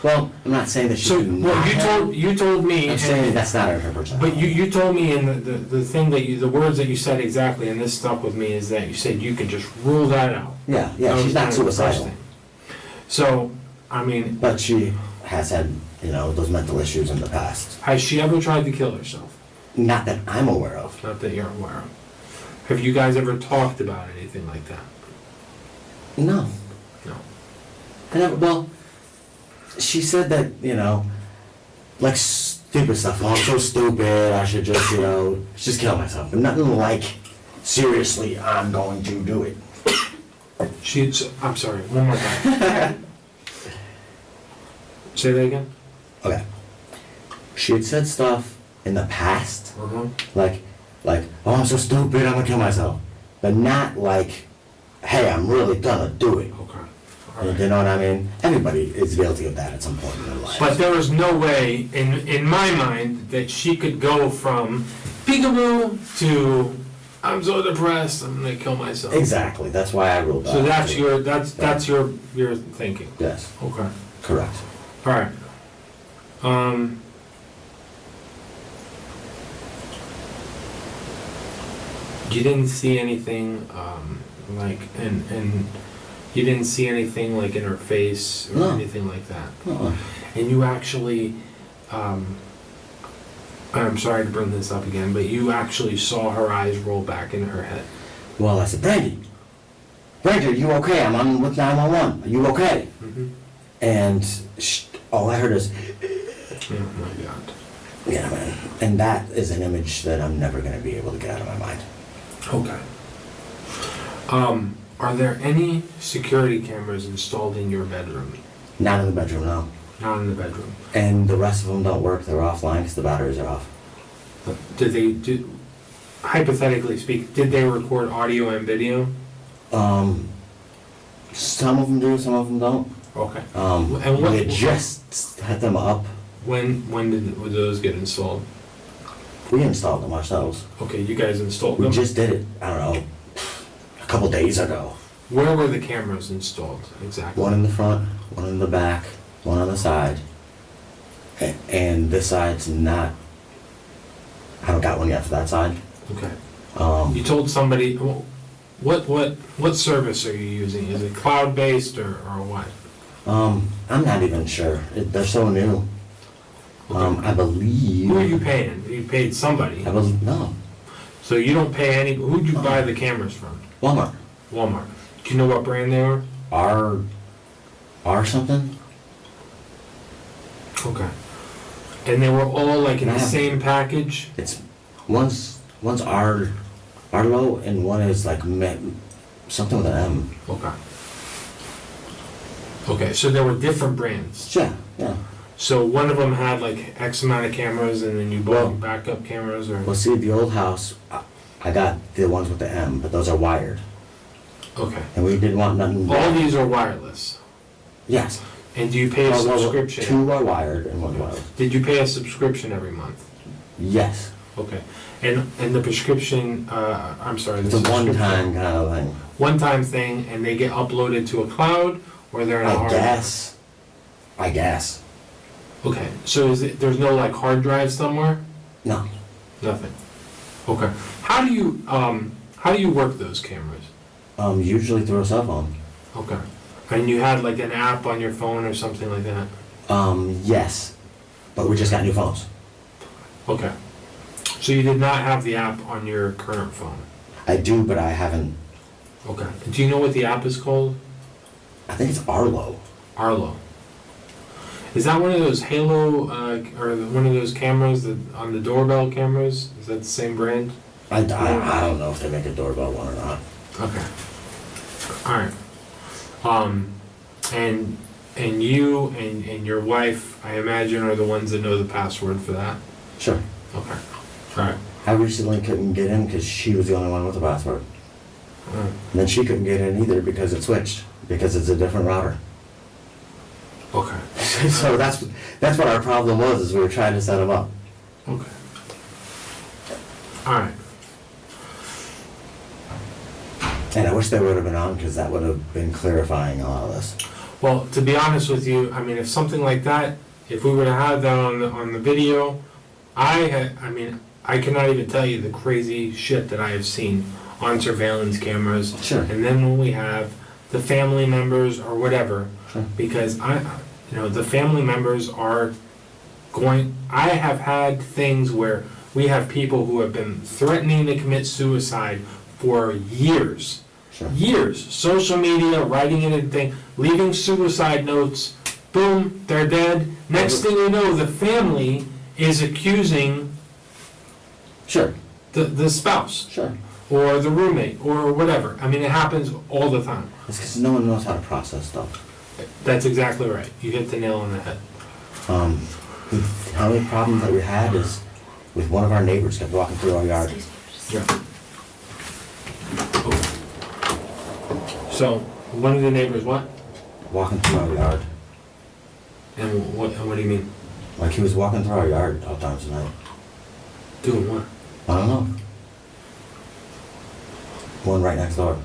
Well, I'm not saying that she So could not have. you told me. I'm saying that's not her percent. But you told me in the thing that the words that you said exactly, and this stuck with me, is that you said you can just rule that out. Yeah, That she's was not kind of the first suicidal. thing. So, I mean, But she has had, you know, those mental issues in the past. has she ever tried to kill herself? Not that I'm aware of. Not that you're aware of. Have you guys ever talked about anything like that? No. No. I never, well, she said that, you know, like stupid stuff. Oh, I'm so stupid. I should just, you know, just kill myself. But nothing like, seriously, I'm going to do it. I'm sorry, one more time. Say that again? Okay. She had said stuff in the past, Uh-huh. like, oh, I'm so stupid, I'm gonna kill myself. But not like, hey, I'm really gonna do it. Okay. All right. You know what I mean? Everybody is guilty of that at some point in their life. But there was no way, in my mind, that she could go from peekaboo to I'm so depressed, I'm gonna kill myself. Exactly, that's why I ruled So out. that's your thinking. Yes, Okay. correct. All right. You didn't see anything like and you didn't see anything like in her face or No. anything like that. Uh-uh. And you actually, I'm sorry to bring this up again, but you actually saw her eyes roll back in her head. Well, I said, Brandi, are you okay? I'm on with 911. Are you okay? Mm-hmm. And all I heard is, Oh my God. yeah, man. And that is an image that I'm never going to be able to get out of my mind. Okay. Are there any security cameras installed in your bedroom? Not in the bedroom, no. Not in the bedroom. And the rest of them don't work. They're offline because the batteries are off. But hypothetically speak, did they record audio and video? Some of them do, some of them don't. Okay. And what- we just had them up. When did those get installed? We installed them ourselves. Okay, you guys installed We them? just did it, I don't know, a couple days ago. Where were the cameras installed exactly? One in the front, one in the back, one on the side. And this side's not, I haven't got one yet for that side. Okay. You told somebody, what service are you using? Is it cloud-based or what? I'm not even sure. They're so new. Okay. I believe. Who are you paying? You paid somebody. No. So you don't pay any, who'd you buy the cameras from? Walmart. Walmart. Do you know what brand they were? R something? Okay. And they were all like in the Yeah. same package? It's one's Arlo and one is like something with an M. Okay. Okay, so there were different brands. Yeah. So one of them had like X amount of cameras and then you Well- bought backup cameras or? Well, see, at the old house, I got the ones with the M, but those are wired. Okay. And we didn't want nothing. All these are wireless. Yes. And do you pay a Well, subscription? two are wired and one wireless. Did you pay a subscription every month? Yes. Okay. And the prescription, I'm sorry. the It's a subscription- one-time kind of thing. One-time thing, and they get uploaded to a cloud, or they're in a I hard? guess. Okay, so there's no like hard drive somewhere? No. Nothing. Okay. How do you work those cameras? Usually through a cell phone. Okay. And you had like an app on your phone or something like that? Yes. But we just got new phones. Okay. So you did not have the app on your current phone? I do, but I haven't. Okay. Do you know what the app is called? I think it's Arlo. Arlo. Is that one of those Halo, or one of those cameras that on the doorbell cameras? Is that the same brand? I don't know if they make a doorbell one or not. Okay. All right. And you and your wife, I imagine, are the ones that know the password for that. Sure. Okay. All right. I recently couldn't get in because she was the only one with the password. Mm. And then she couldn't get in either because it switched, because it's a different router. Okay. So that's what our problem was, is we were trying to set them up. Okay. All right. And I wish they would have been on, because that would have been clarifying a lot of this. Well, to be honest with you, I mean, if something like that, if we were to have that on the video, I cannot even tell you the crazy shit that I have seen on surveillance cameras. Sure. And then when we have the family members or whatever, Sure. because the family members are going, I have had things where we have people who have been threatening to commit suicide for years. Sure. Years. Social media, writing anything, leaving suicide notes, boom, they're dead. Next thing you know, the family is accusing Sure. the spouse Sure. or the roommate or whatever. I mean, it happens all the time. It's because no one knows how to process stuff. That's exactly right. You hit the nail on the head. The only problem that we had is with one of our neighbors kept walking through our yard. Yeah. So, one of the neighbors, what? Walking through our yard. And what do you mean? Like he was walking through our yard all times tonight. Doing what? I don't know. One right next door.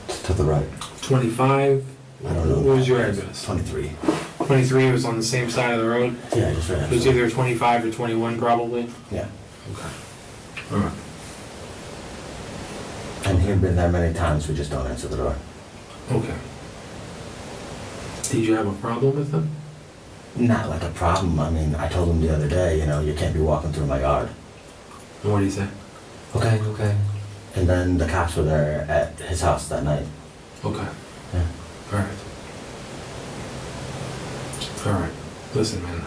To the right. 25? I don't know. What was your address? 23. 23 was on the same side of the road? Yeah, just right It next was door. either 25 or 21 probably? Yeah. Okay. Alright. And he'd been there many times, we just don't answer the door. Okay. Did you have a problem with him? Not like a problem. I mean, I told him the other day, you can't be walking through my yard. And what did he say? Okay. And then the cops were there at his house that night. Okay. Yeah. Alright. Alright. Listen, man.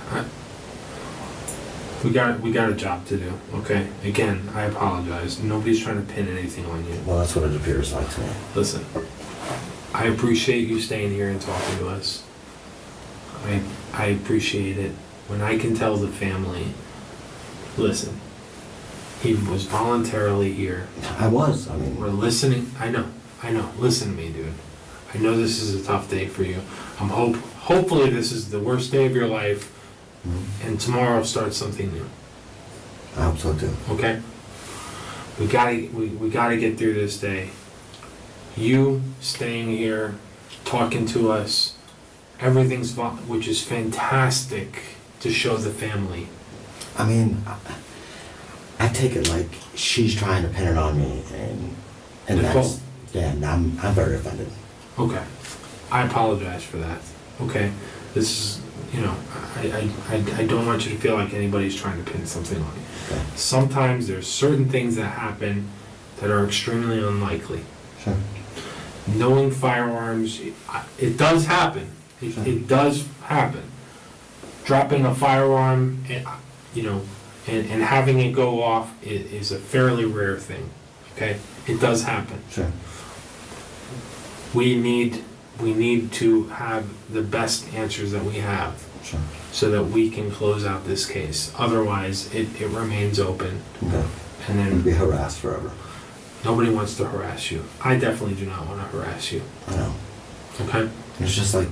We got a job to do, okay? Again, I apologize. Nobody's trying to pin anything on you. Well, that's what it appears like to me. Listen, I appreciate you staying here and talking to us. I appreciate it. When I can tell the family, listen, he was voluntarily here. I We're listening. I know. Listen to me, dude. I know this is a tough day for you. Hopefully this is the worst day of your life, and tomorrow starts something new. I hope so too. Okay? We gotta get through this day. You staying here, talking to us, everything's which is fantastic to show the family. I mean, I take it like she's trying to pin it on me, and Nicole. that's, yeah, and I'm very offended. Okay. I apologize for that. Okay. you know, I don't want you to feel like anybody's trying to pin something on you. Okay. Sometimes there's certain things that happen that are extremely unlikely. Sure. Knowing firearms, it does happen. Sure. It does happen. Dropping a firearm, you know, and having it go off is a fairly rare thing. Okay, it does happen. Sure. We need to have the best answers that we have, Sure. so that we can close out this case. Otherwise, it remains open, Okay. and And then be harassed forever. nobody wants to harass you. I definitely do not want to harass you. I know. Okay. It's just like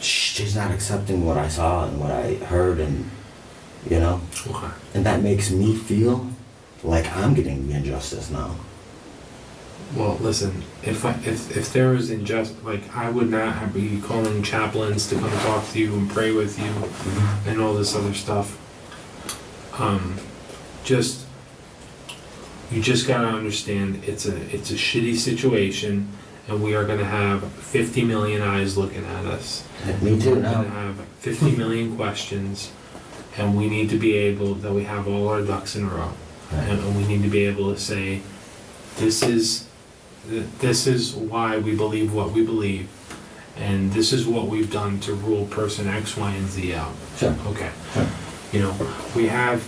she's not accepting what I saw and what I heard, and you know, Okay. and that makes me feel like I'm getting the injustice now. Well, listen, if there is injustice, like, I would not be calling chaplains to come talk to you and pray with you and all this other stuff. You just gotta understand, it's a shitty situation, and we are gonna have 50 million eyes looking at us. Me too We're gonna now. have 50 million questions, and we need to be able, that we have all our ducks in a row. And we need to be able to say, this is why we believe what we believe, and this is what we've done to rule person X, Y, and Z out. Sure. Okay. Sure. You know, we have,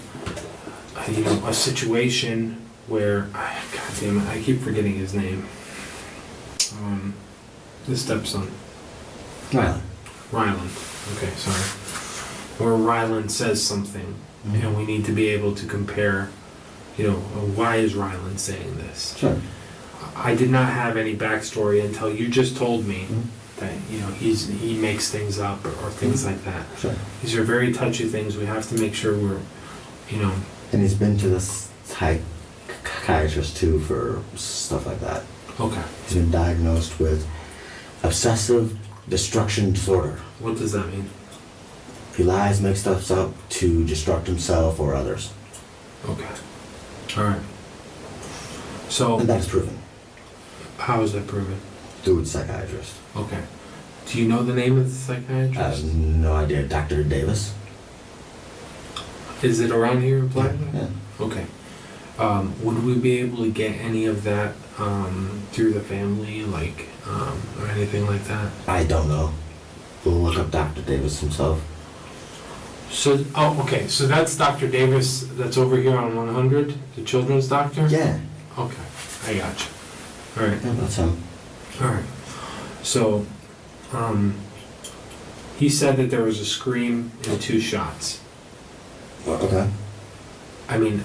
you know, a situation where, God damn it, I keep forgetting his name. The stepson. Right. Ryland. Okay, sorry. Where Ryland says something, and we need to be able to compare, you know, why is Ryland saying this? Sure. I did not have any backstory until you just told me Mhm. that, you know, he makes things up or things like that. Sure. These are very touchy things. We have to make sure we're, you know, And he's been to this psychiatrist too for stuff like that. okay. He's been diagnosed with obsessive destruction disorder. What does that mean? He lies, makes stuff up to destruct himself or others. Okay. All right. So, And that is proven how is that proven? through the psychiatrist. Okay. Do you know the name of the I psychiatrist? have no idea. Dr. Davis? Is it around here in Yeah. Platinum? Yeah. Okay. Would we be able to get any of that through the family, like, or anything like that? I don't know. We'll look up Dr. Davis himself. So, oh, okay, so that's Dr. Davis, that's over here on 100, the children's doctor? Yeah. Okay, I got you. All right, Yeah, that's him. all right. So, he said that there was a scream and 2 shots. Okay. I mean,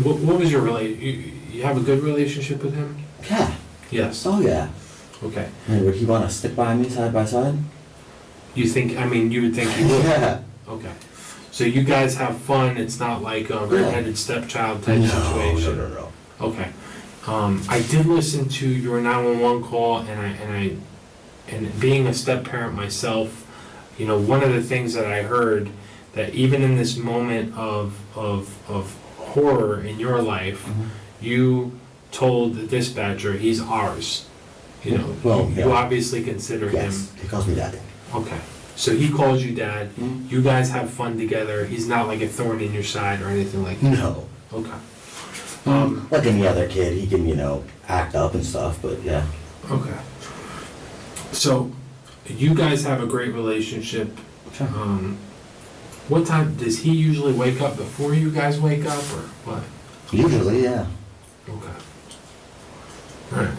what was your you have a good relationship with him? Yeah. Yes. Oh, yeah. Okay. And would he want to stick by me side by side? You think, I mean, you would think he would? Yeah. Okay. So you guys have fun, it's not like a redheaded stepchild type situation? No. Okay. I did listen to your 911 call, and being a step parent myself, you know, one of the things that I heard, that even in this moment of horror in your life, you told the dispatcher, he's ours. You know, Well, you yeah. obviously consider Yes. He calls me daddy. him. Okay. So he calls you dad. You guys have fun together. He's not like a thorn in your side or anything like that. No. Okay. Like any other kid, he can, you know, act up and stuff, but yeah. Okay. So, you guys have a great relationship. Sure. What time does he usually wake up before you guys wake up, or what? Usually, yeah. Okay. All right.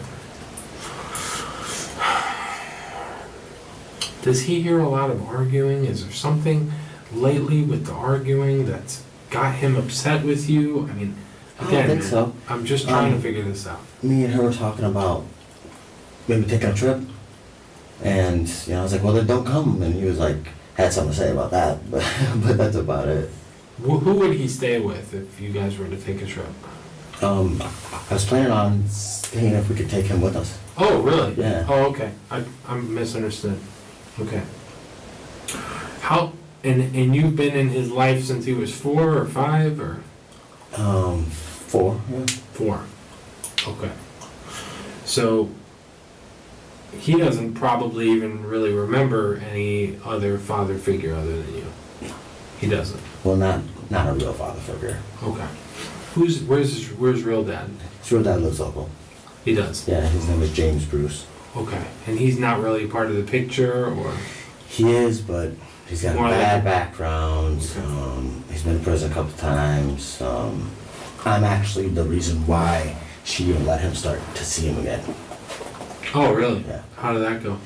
Does he hear a lot of arguing? Is there something lately with the arguing that's got him upset with you? I mean, I don't again, think man, so. I'm just trying to figure this out. Me and her were talking about maybe taking a trip, and you know, I was like, well, then don't come. And he was like, had something to say about that, but that's about it. Who would he stay with if you guys were to take a trip? I was planning on seeing if we could take him with us. Oh, really? Yeah. Oh, okay. I'm misunderstood. Okay. How, and you've been in his life since he was 4 or 5 or? 4. Yeah. 4. Okay. So, he doesn't probably even really remember any other father figure other than you. He doesn't. Well, not a real father figure. Okay. Where's real dad? His real dad lives local. He does. Yeah, his name is James Bruce. Okay. And he's not really part of the picture, or? He is, but he's got More a bad like- background. Okay. He's been in prison a couple times. I'm actually the reason why she even let him start to see him again. Oh, really? Yeah. How did that go?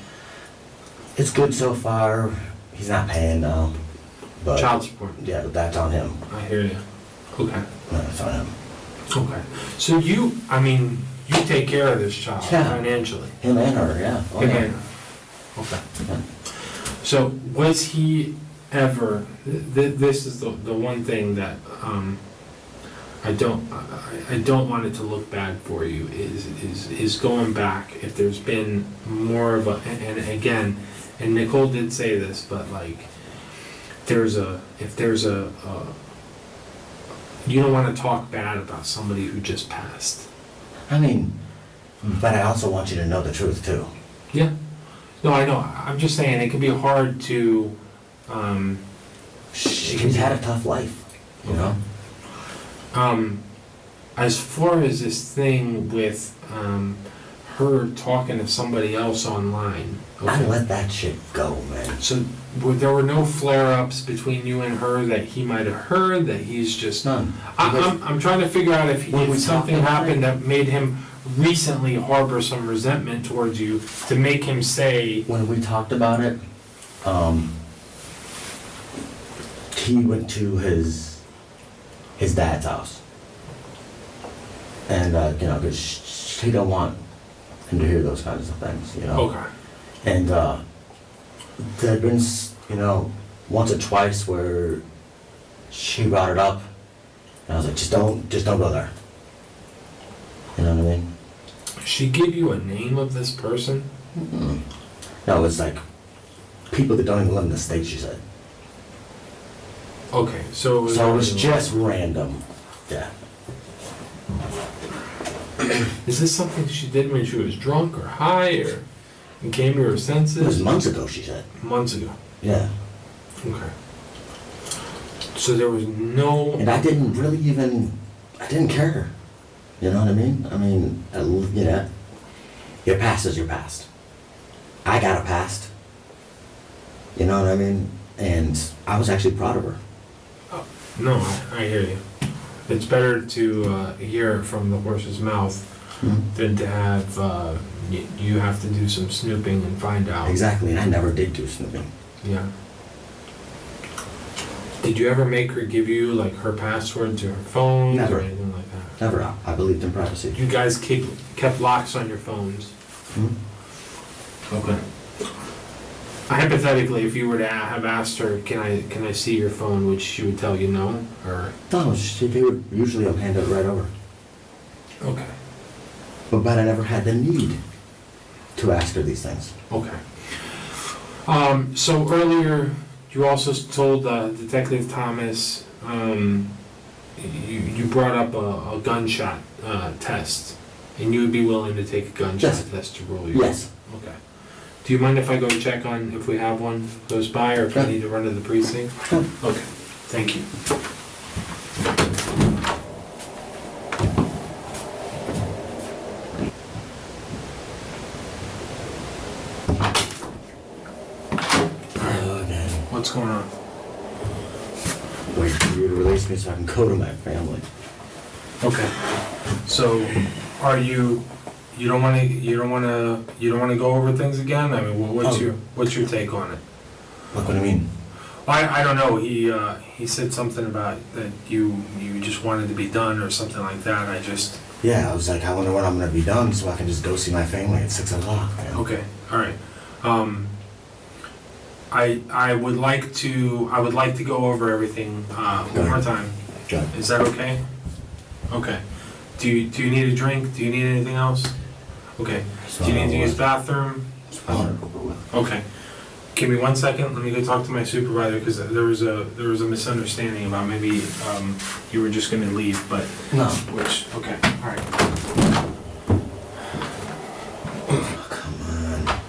It's good so far. He's not paying now. But Child support. yeah, but that's on him. I hear you. Okay. No, it's on him. Okay. So you take care of this child Yeah. financially. Him and her, yeah. Oh, yeah. Okay. Yeah. So was he ever? This is the one thing that I don't want it to look bad for you is going back. If there's been more of a and again, and Nicole did say this, but like if there's a you don't want to talk bad about somebody who just passed. I mean, but I also want you to know the truth too. Yeah. No, I know. I'm just saying it can be hard to. She's had a tough life, you know? As far as this thing with her talking to somebody else online. I let that shit go, man. So there were no flare-ups between you and her that he might have heard, that he's just... None. I'm trying to figure out if When we something talked about happened it- that made him recently harbor some resentment towards you to make him say... When we talked about it, he went to his dad's house. And, you know, because she don't want him to hear those kinds of things, you know? Okay. And there had been, you know, once or twice where she brought it up, and I was like, just don't go there. You know what I mean? She give you a name of this person? Mm-mm. No, it's like people that don't even live in the state, she said. Okay, so it was... So it was just random. Yeah. Is this something she did when she was drunk or high or and came to her senses? It was months ago, she said. Months ago. Yeah. Okay. So there was no... And I didn't care. You know what I mean? I mean, you know, your past is your past. I got a past. You know what I mean? And I was actually proud of her. No, I hear you. It's better to hear it from the horse's mouth than to have you have to do some snooping and find out. Exactly, and I never did do snooping. Yeah. Did you ever make her give you like her password to her phone Never. or anything like that? Never. I believed in privacy. You guys kept locks on your phones. Hmm? Okay. Hypothetically, if you were to have asked her, can I see your phone, would she would tell you no, or? No, they would usually hand it right over. Okay. But I never had the need to ask her these things. Okay. So earlier, you also told Detective Thomas, you brought up a gunshot test, and you would be willing to take a gunshot Yes. test to rule you? Yes. Okay. Do you mind if I go check on if we have one close by, or if I Sure. need to run to the precinct? Sure. Okay, thank you. Okay. What's going on? Wait for you to release me so I can go to my family. Okay. So, are you don't want to go over things again? I mean, what's your take on it? Look what I mean. I don't know. He said something about that you just wanted to be done or something like that. Yeah, I was like, I wonder when I'm gonna be done so I can just go see my family at 6 o'clock. Man. Okay. All right. I would like to go over everything one more time. Good. Is that okay? Okay. Do you need a drink? Do you need anything else? Okay. Do you need to use the bathroom? I want it over with. Okay. Give me 1 second. Let me go talk to my supervisor because there was a misunderstanding about maybe you were just going to leave, but No. okay. All right. Come on.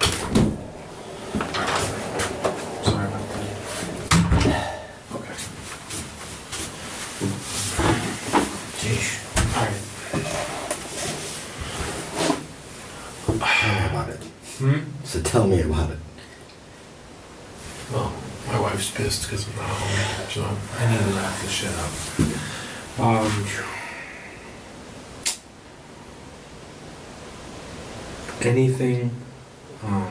Tell me about it. Hmm? So tell me about it. Well, my wife's pissed because I'm not home, so I need to wrap this shit up. Anything, I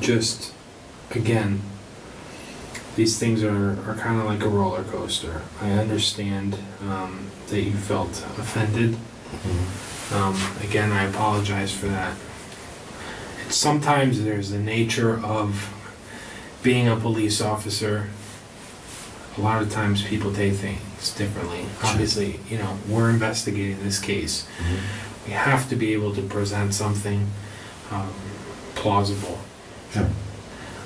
just, again, these things are kind of like a roller coaster. I understand that you felt offended. Again, I apologize for that. Sometimes there's the nature of being a police officer. A lot of times people take things differently. Obviously, you know, we're investigating this case. We have to be able to present something plausible. Sure.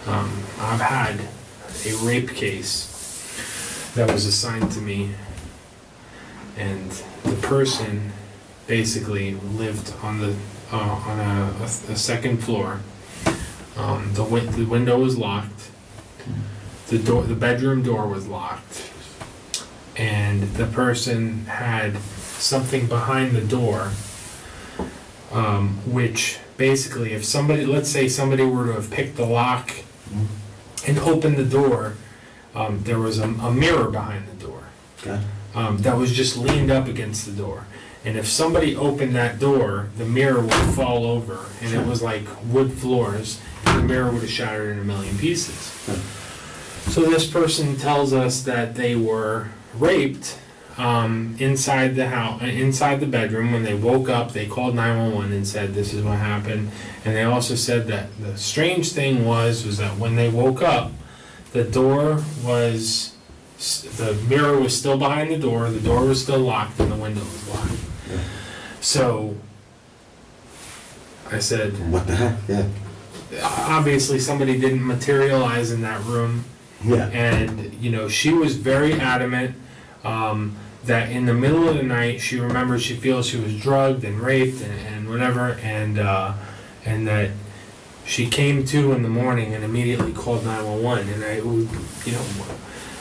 I've had a rape case that was assigned to me, and the person basically lived on a second floor. The window was locked. The bedroom door was locked, and the person had something behind the door, which basically, if somebody, let's say somebody were to have picked the lock and opened the door, there was a mirror behind the door. Okay. That was just leaned up against the door. And if somebody opened that door, the mirror would fall over, and it was like wood floors, and the mirror would have shattered in a million pieces. So this person tells us that they were raped inside the house, inside the bedroom. When they woke up, they called 911 and said this is what happened. And they also said that the strange thing was that when they woke up, the mirror was still behind the door was still locked, and the window was locked. Yeah. So I said, What the heck? Yeah. obviously somebody didn't materialize in that room. Yeah. And, you know, she was very adamant that in the middle of the night, she remembers she feels she was drugged and raped and whatever, and that she came to in the morning and immediately called 911.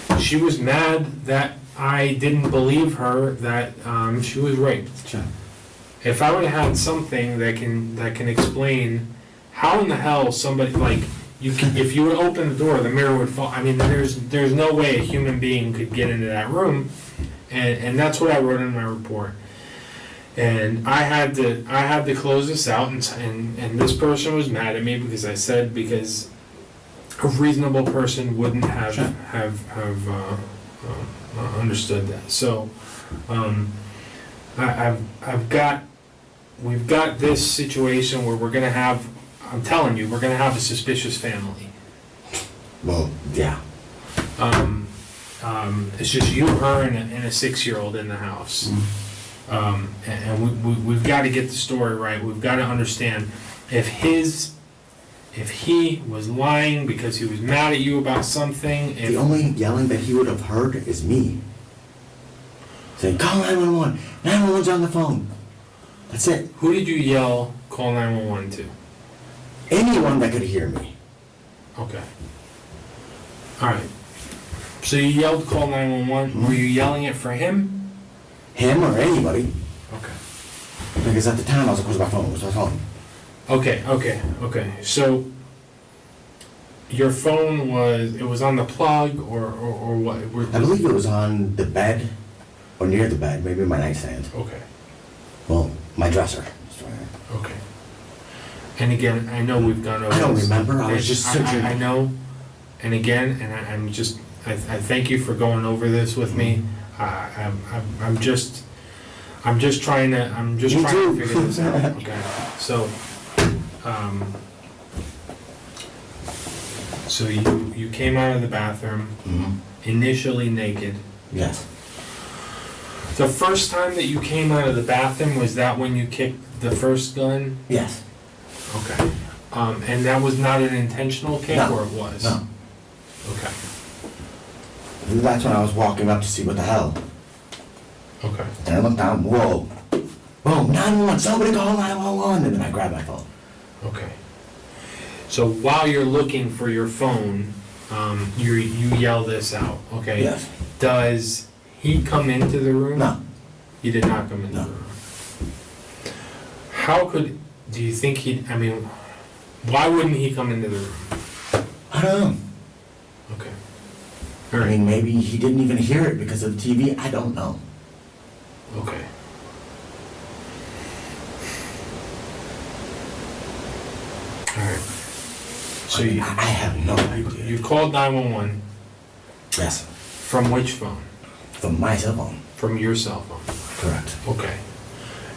And she was mad that I didn't believe her that she was raped. Sure. If I would have had something that can explain how in the hell somebody, like, if you would open the door, the mirror would fall. I mean, there's no way a human being could get into that room, and that's what I wrote in my report. And I had to close this out, and this person was mad at me because I said because a reasonable person wouldn't have Sure. have understood that. So we've got this situation where we're gonna have. I'm telling you, we're gonna have a suspicious family. Well, yeah. It's just you, her, and a 6-year-old in the house. And we've got to get the story right. We've got to understand if he was lying because he was mad at you about something. The only yelling that he would have heard is me saying, "Call 911. 911's on the phone." That's it. Who did you yell, call 911 to? Anyone that could hear me. Okay. All right. So you yelled, call 911. Were you yelling it for him? Him or anybody. Okay. Because at the time I was close to my phone. It was my phone. Okay. So your phone was on the plug or what? I believe it was on the bed or near the bed, maybe my nightstand. Okay. Well, my dresser. Okay. And again, I know we've gone over I don't this. remember. I was just searching. I know. And again, I thank you for going over this with me. I'm just trying to figure this out. Okay. So you came out of the bathroom initially naked. Yes. The first time that you came out of the bathroom, was that when you kicked the first gun? Yes. Okay. And that was not an intentional kick, No. or it was? No. Okay. And that's when I was walking up to see what the hell. Okay. And I looked down, whoa. Boom, 911, somebody call 911. And then I grabbed my phone. Okay. So while you're looking for your phone, you yell this out, okay? Yes. Does he come into the room? No. He did not come into No. the room. How could Do you think why wouldn't he come into the room? I don't know. Okay. All I right. mean, maybe he didn't even hear it because of the TV. I don't know. Okay. All right. So I have no idea. you called 911 Yes, from which phone? from my cell phone. From your cell phone. Correct. Okay.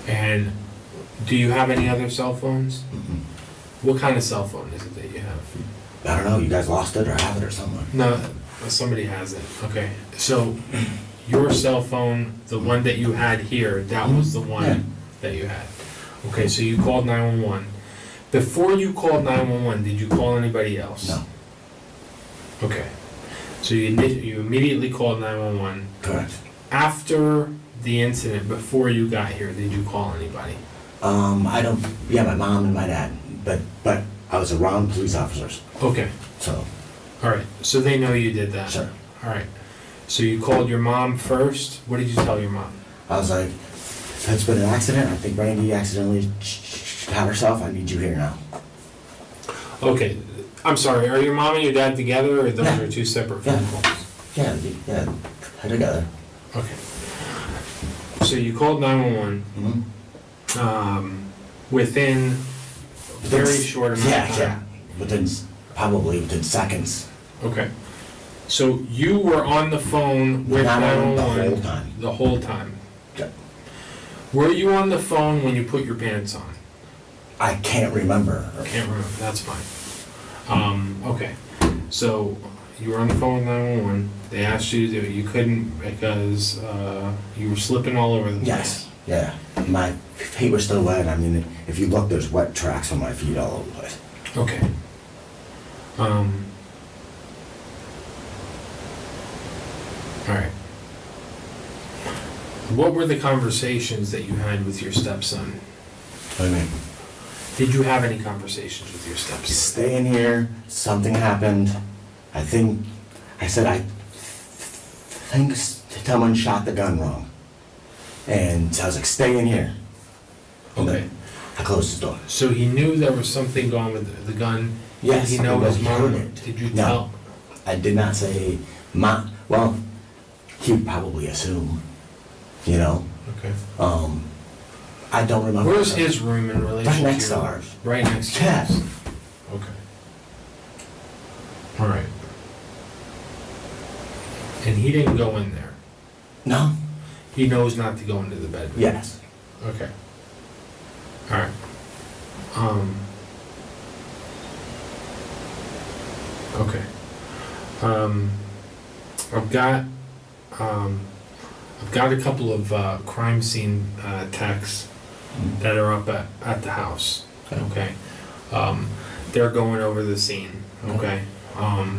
And do you have any other cell phones? Mm-mm. What kind of cell phone is it that you have? I don't know. You guys lost it or have it or something. No, somebody has it. Okay. So your cell phone, the one that you had here, that was the one Yeah. that you had. Okay, so you called 911. Before you called 911, did you call anybody else? No. Okay. So you immediately called 911. Correct. After the incident, before you got here, did you call anybody? I don't. Yeah, my mom and my dad. But I was around police officers, Okay. so All right. So they know you did that. sure. All right. So you called your mom first. What did you tell your mom? I was like, "It's been an accident. I think Brandi accidentally shot herself. I need you here now." Okay. I'm sorry. Are your mom and your dad together, or those Yeah. are two separate Yeah. phone calls? Yeah, yeah, together. Okay. So you called 911 Mm-hmm. within a very short amount of time. Yeah. Probably within seconds. Okay. So you were on the phone with 911 the 911 whole time. the whole time. Yeah. Were you on the phone when you put your pants on? I can't remember. Can't remember. That's fine. Okay. So you were on the phone with 911. They asked you to do it. You couldn't because you were slipping all over the place. Yes. Yeah. My feet were still wet. I mean, if you look, there's wet tracks on my feet all over the place. Okay. All right. What were the conversations that you had with your stepson? I mean, Did you have any conversations with your stepson? stay in here. Something happened. I think I think someone shot the gun wrong. And I was like, stay in here. And Okay. then I closed the door. So he knew there was something going with the gun. Yes, Did he know I his he mom? heard it. Did you No. tell? I did not say ma. Well, he would probably assume, you know. Okay. I don't remember. Where's his room in relation Right next to to yours? ours. Right next to Yes. yours. Okay. All right. And he didn't go in there. No. He knows not to go into the bedroom. Yes. Okay. All right. Okay. I've got a couple of crime scene texts that are up at the house. Okay. They're going over the scene. Okay. I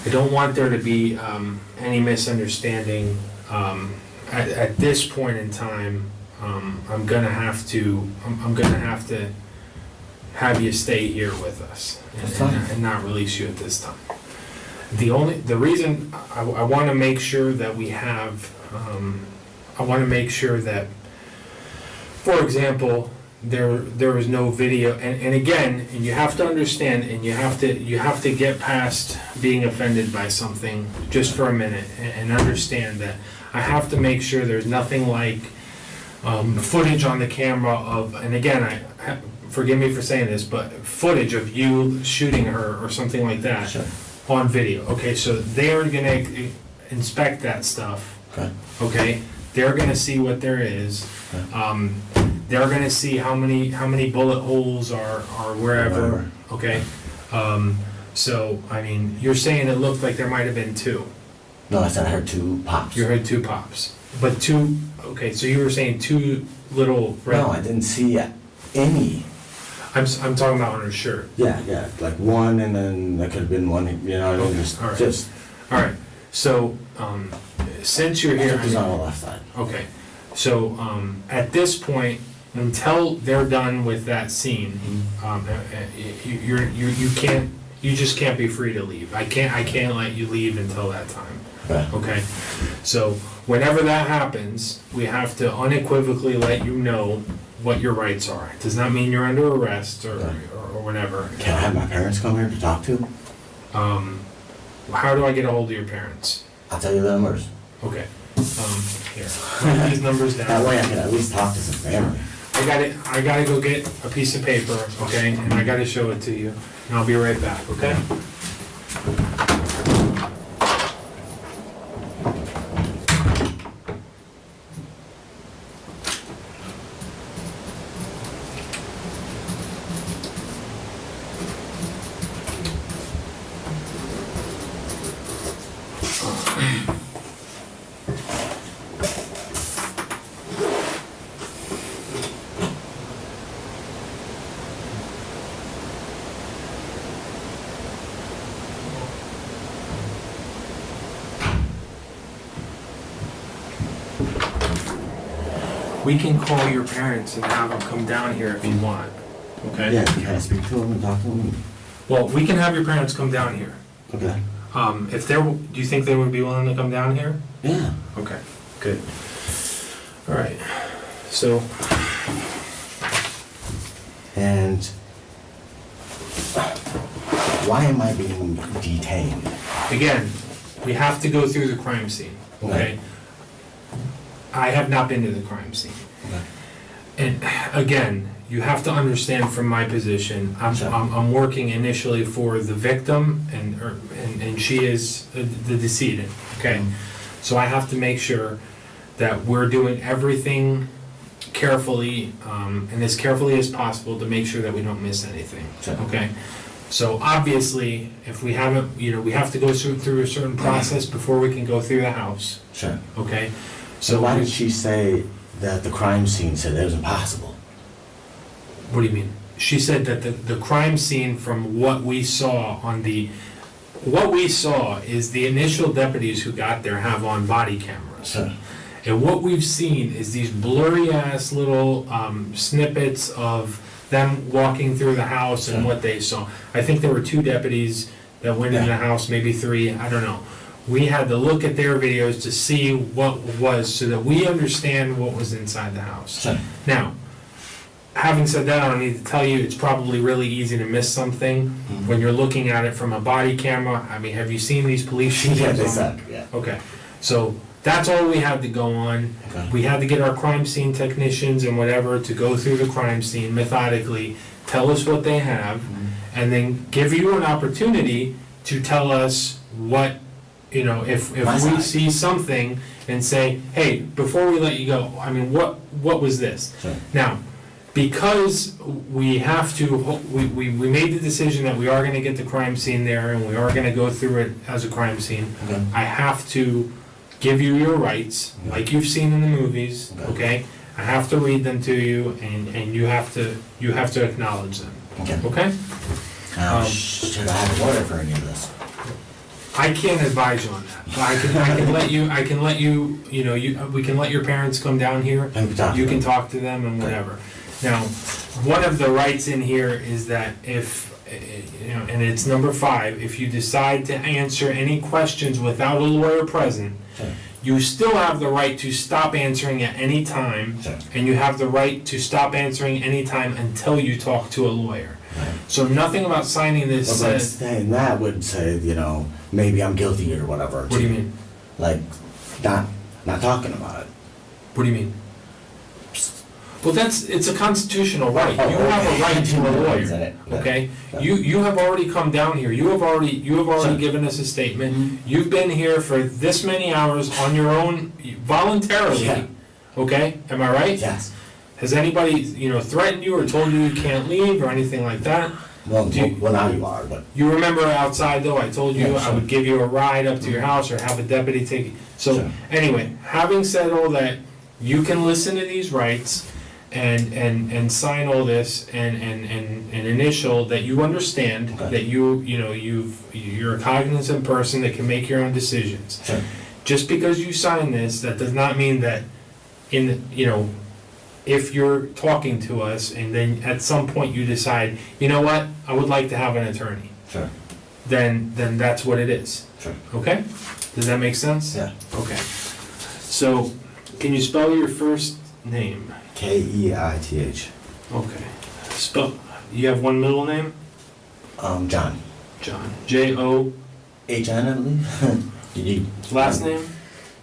don't want there to be any misunderstanding. At this point in time, I'm gonna have to have you stay here with us That's fine. and not release you at this time. The reason I want to make sure that we have, I want to make sure that, for example, there is no video, and again, and you have to understand, and you have to get past being offended by something just for a minute and understand that I have to make sure there's nothing like footage on the camera of, and again, forgive me for saying this, but footage of you shooting her or something like that Sure. on video. Okay, so they're gonna inspect that stuff. Okay. Okay, they're gonna see what there is. Okay. They're gonna see how many bullet holes are wherever. Okay, so I mean, you're saying it looked like there might have been two. No, I said I heard two pops. You heard two pops, but two. Okay, so you were saying two little. No, I didn't see any. I'm talking about on her shirt. Yeah, like one, and then there could have been one. You know, Okay, just all right. just. All right. So since you're here, It's on the left side. okay. So at this point, until they're done with that scene, you just can't be free to leave. I can't let you leave until that time. Okay. Okay? So whenever that happens, we have to unequivocally let you know what your rights are. It does not mean you're under arrest or whatever. Can I have my parents come here to talk to? How do I get a hold of your parents? I'll tell you the numbers. Okay. Here, write these numbers down. That way I can at least talk to some family. I gotta go get a piece of paper, okay, and I gotta show it to you, and I'll be right back, okay? We can call your parents and have them come down here if you want, okay? Yeah, can I speak to them and talk to them? Well, we can have your parents come down here. Okay. If they're, do you think they would be willing to come down here? Yeah. Okay, good. All right, so, And why am I being detained? again, we have to go through the crime scene, okay? I have not been to the crime scene. Okay. And again, you have to understand from my position, Sure. I'm working initially for the victim and she is the decedent, okay? So I have to make sure that we're doing everything carefully, and as carefully as possible to make sure that we don't miss anything, Sure. okay? So obviously, if we haven't, we have to go through a certain process before we can go through the house, Sure. okay? So why did she say that the crime scene said it was impossible? What do you mean? She said that the crime scene from what we saw is the initial deputies who got there have on body cameras. Sure. And what we've seen is these blurry ass little snippets of them walking through the house and Sure. what they saw. I think there were 2 deputies that went in the house, maybe 3, I don't know. We had to look at their videos to see what was, so that we understand what was inside the house. Sure. Now, having said that, I don't need to tell you, it's probably really easy to miss something when you're looking at it from a body camera. I mean, have you seen these police shootings? Yeah, they suck, yeah. Okay, so that's all we had to go on. Okay. We had to get our crime scene technicians and whatever to go through the crime scene methodically, tell us what they have, and then give you an opportunity to tell us what, if My we side. see something and say, hey, before we let you go, I mean, what was this? Sure. Now, because we have to, we made the decision that we are gonna get the crime scene there and we are gonna go through it as a crime scene, Okay. I have to give you your rights, like you've seen in the movies, Okay. okay? I have to read them to you and you have to acknowledge them, Okay. okay? Now, should I have a lawyer for any of this? I can't advise you on that, but I can let you, we can let your parents come down here. And we talk to You can them. talk to them and whatever. Now, one of the rights in here is that if, and it's number 5, if you decide to answer any questions without a lawyer present, Sure. you still have the right to stop answering at any time, Sure. and you have the right to stop answering any time until you talk to a lawyer. Right. So nothing about signing this Well, but says, saying that would say, maybe I'm guilty or whatever. what do you mean? Like, not talking about it. What do you mean? Well, it's a constitutional right. Oh, You have a okay. right to a Is lawyer, it? Yeah. okay? Yeah. You have already come down here. You have already Sure. given us a statement. Mhm. You've been here for this many hours on your own voluntarily, Yeah. okay? Am I right? Yes. Has anybody, threatened you or told you you can't leave or anything like that? Well, Do you- now you are, but You remember outside though, I told you Yeah, I sure. would give you a ride up to your house or have a deputy take you. So Sure. anyway, having said all that, you can listen to these rights and sign all this and initial that you understand Okay. that you're a cognizant person that can make your own decisions. sure. Just because you sign this, that does not mean that if you're talking to us and then at some point you decide, you know what, I would like to have an attorney, Sure. then that's what it is, Sure. okay? Does that make sense? Yeah. Okay. So, can you spell your first name? Keith. Okay. You have one middle name? John. John. J-O. H-N, I believe. Last name?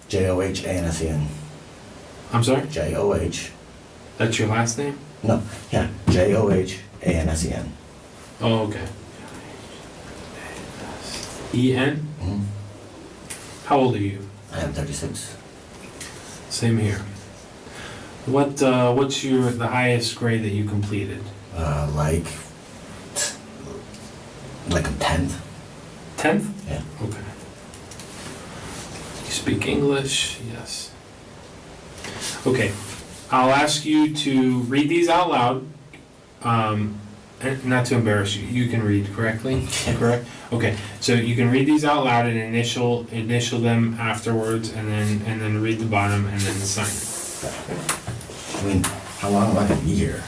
Johansen. I'm sorry? J-O-H. That's your last name? No, yeah, Johansen. Oh, okay. E-N? Mm-hmm. How old are you? I am 36. Same here. What's the highest grade that you completed? Like a 10th. 10th? Yeah. Okay. You speak English? Yes. Okay. I'll ask you to read these out loud. And not to embarrass you. You can read correctly? Correct? Okay. So you can read these out loud and initial them afterwards, and then read the bottom and then sign it. I mean, how long am I gonna be here?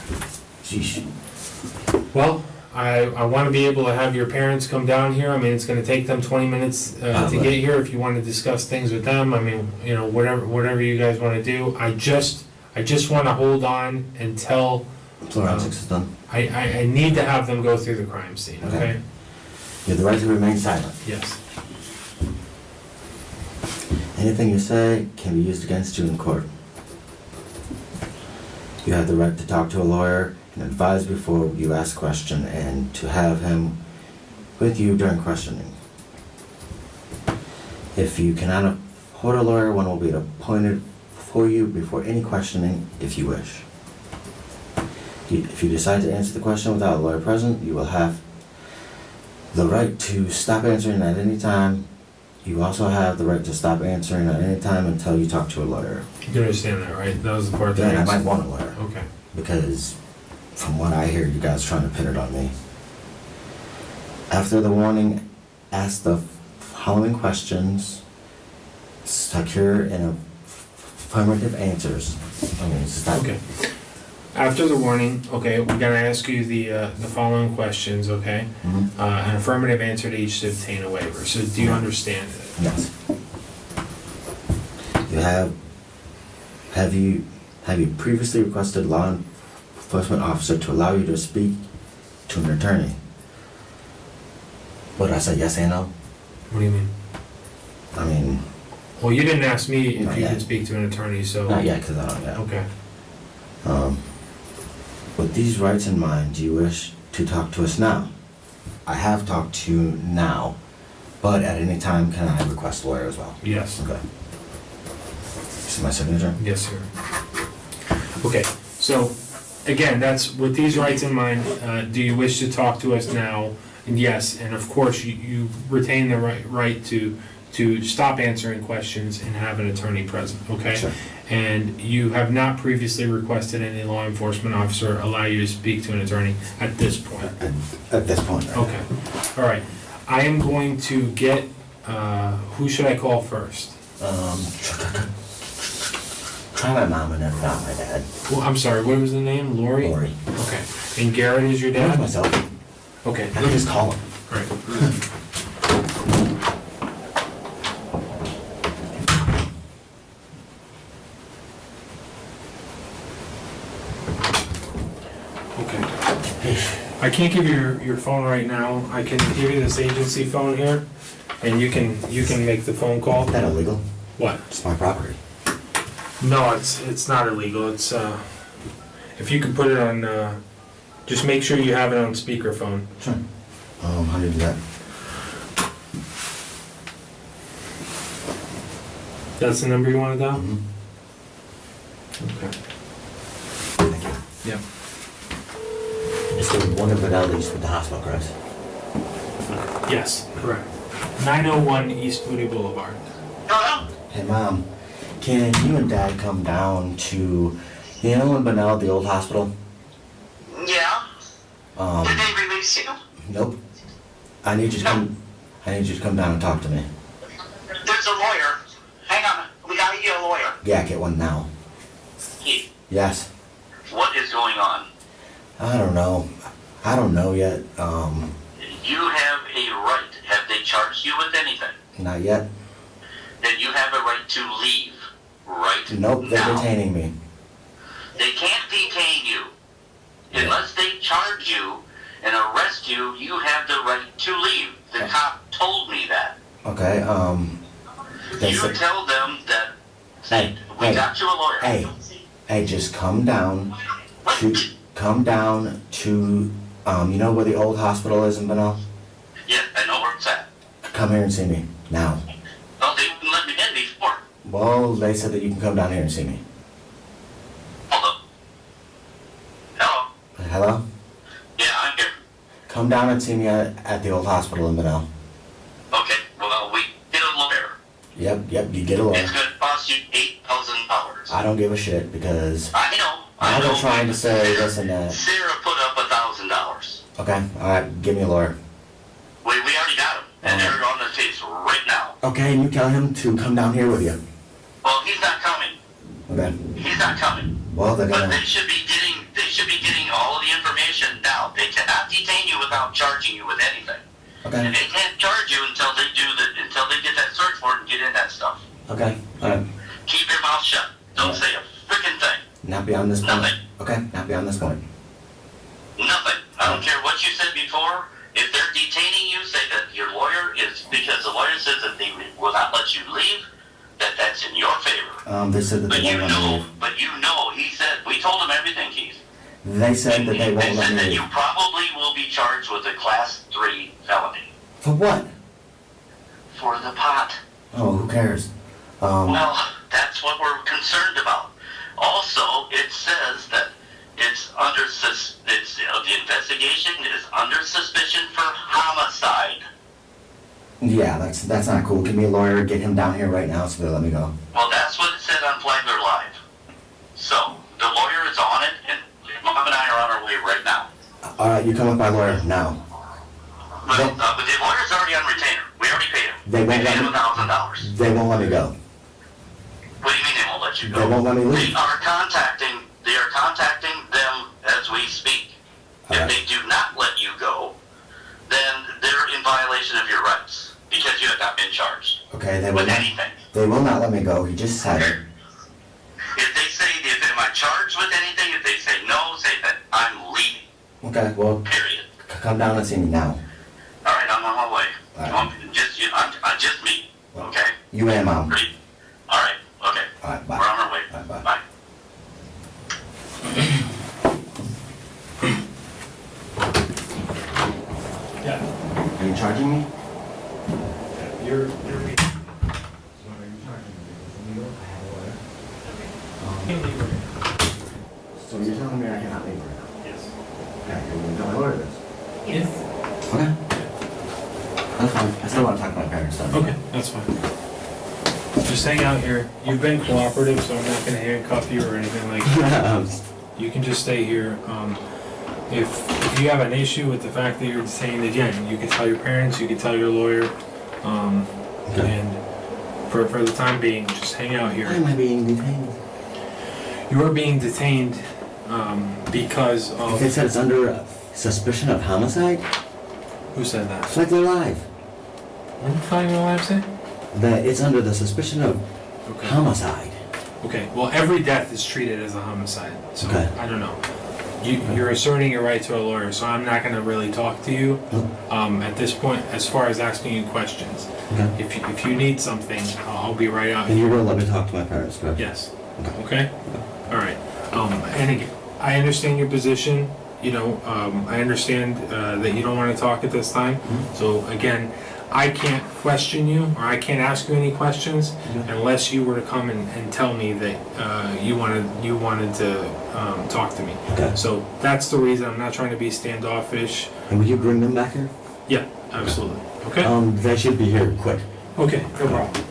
Sheesh. Well, I want to be able to have your parents come down here. I mean, it's going to take them 20 minutes to get here. If you want to discuss things with them, I mean, you know, whatever you guys want to do. I just want to hold on until Forensics is done. I need to have them go through the crime scene. Okay? You have the right to remain silent. Yes. Anything you say can be used against you in court. You have the right to talk to a lawyer and advise before you ask question, and to have him with you during questioning. If you cannot afford a lawyer, one will be appointed for you before any questioning if you wish. If you decide to answer the question without a lawyer present, you will have the right to stop answering at any time. You also have the right to stop answering at any time until you talk to a lawyer. You understand that, right? That was the part Then I that might want a lawyer. Okay. Because from what I hear, you guys are trying to pin it on me. After the warning, ask the following questions. Secure and affirmative answers. I mean, it's not... Okay. After the warning, okay, we're gonna ask you the following questions, okay? Mhm. An affirmative answer to each to obtain a waiver. So do you understand it? Yes. Have you previously requested law enforcement officer to allow you to speak to an attorney? What did I say, yes and no? What do you mean? I mean, Well, you didn't ask me if Not you yet. could speak to an attorney, so. not yet, because I don't yet. Okay. With these rights in mind, do you wish to talk to us now? I have talked to you now, but at any time can I request a lawyer as well? Yes. Okay. This is my signature? Yes, sir. Okay, so, again, that's, with these rights in mind, do you wish to talk to us now? And yes, and of course, you retain the right to stop answering questions and have an attorney present, okay? Sure. And you have not previously requested any law enforcement officer allow you to speak to an attorney at this point? At this point, right? Okay, all right. I am going to get, who should I call first? Try my mom and then not my dad. Well, I'm sorry, what was the name? Lori? Lori. Okay. And Garrett is your There's dad? myself. Okay. I can just call him. All right. I can't give you your phone right now. I can give you this agency phone here, and you can make the phone call. Is that illegal? What? It's my property. No, it's not illegal. It's if you can put it on, just make sure you have it on speakerphone. Sure. How do you do that? That's the number you want to dial? Mm-hmm. Okay. Thank you. Yep. It's the one of the Fidelis with the hospital, correct? Yes, correct. 901 East Moody Boulevard. Hello? Hey, Mom, can you and Dad come down to, you know, in Bunnell, the old hospital? Yeah? Did they release you? Nope. I need you to come down and talk to me. There's a lawyer. Hang on. We gotta get a lawyer. Yeah, get one now. Yes. What is going on? I don't know. I don't know yet. You have a right. Have they charged you with anything? Not yet. then you have a right to leave right Nope, they're now. detaining me. They can't detain you. Unless they charge you and arrest you, you have the right to leave. The cop told me that. Okay, they You said, tell them that, hey, we hey, got you a lawyer. hey, just come down to, you know where the old hospital is in Benel? Yeah, I know where it's at. Come here and see me, now. Oh, they wouldn't let me in before. Well, they said that you can come down here and see me. Hold up. Hello? Hello? Yeah, I'm here. Come down and see me at the old hospital in Benel. Okay, well, we get a lawyer. Yep, you get a lawyer. It's gonna cost you $8,000. I don't give a shit because I know. now they're trying to say this and that. Sarah put up $1,000. Okay, alright, give me a lawyer. We already got him, and they're on the case right now. Okay, and you tell him to come down here with you. Well, he's not coming. Okay. He's not coming. Well, they're But gonna. they should be getting all of the information now. They cannot detain you without charging you with anything. Okay. And they can't charge you until they get that search warrant and get in that stuff. Okay. Alright. Keep your mouth shut. Don't Alright. say a freaking thing. Not beyond this point. Nothing. Okay. Not beyond this point. Nothing. I don't care what you said before. If they're detaining you, say that your lawyer is, because the lawyer says that they will not let you leave, that's in your favor. They said that But they you won't let me know, leave. he said, we told him everything, Keith. They said that they won't They let said me that leave. you probably will be charged with a class 3 felony For what? for the pot. Oh, who cares? Well, that's what we're concerned about. Also, it says that the investigation is under suspicion for homicide. Yeah, that's not cool. Give me a lawyer, get him down here right now so they'll let me go. Well, that's what it said on Flagler Live. So, the lawyer is on it, and Mom and I are on our way right now. Alright, you come with my lawyer now. But the lawyer's already on retainer. We already paid him. They We won't paid let him me. $1,000. They won't let me go. What do you mean they won't let you go? They won't let me leave. They are contacting them as we speak. If Alright. they do not let you go, then they're in violation of your rights because you have not been charged Okay, they will with not. anything. They will not let me go. He just said it. If they say, am I charged with anything? If they say no, say that I'm leaving. Okay, well, Period. come down and see me now. All right, I'm on my way. Alright. I'm just me. Okay. You and Mom. Pretty. All right. Okay. Alright, We're bye. on our way. Bye, bye. Bye. Yeah. Are you charging me? You're So you're telling me I cannot leave right now? Yes. Okay, you're going to tell my lawyer this? Yes. Okay. That's fine. I still want to talk to my parents though. Okay, that's fine. Just hang out here. You've been cooperative, so I'm not gonna handcuff you or anything like that. You can just stay here. If you have an issue with the fact that you're detained, again, you can tell your parents, you can tell your lawyer. Okay. And for the time being, just hang out Why here. am I being detained? You are being detained because They of... said it's under suspicion of homicide? Who said that? It's like they're live. What did Flagler Live say? That it's under the suspicion of Okay. homicide. Okay, well, every death is treated as a homicide, so Okay. I don't know. You're asserting your right to a lawyer, so I'm not gonna really talk to you at this point as far as asking you questions. Okay. If you need something, I'll be right out And here. you will let me talk to my parents, correct? Yes, Okay. okay? All right. And again, I understand your position, I understand that you don't wanna talk at this time. So again, I can't question you, or I can't ask you any questions unless you were to come and tell me that you wanted to talk to me. Okay. So that's the reason. I'm not trying to be standoffish. And will you bring them back here? Yeah, absolutely. Okay? They should be here quick. Okay, no problem.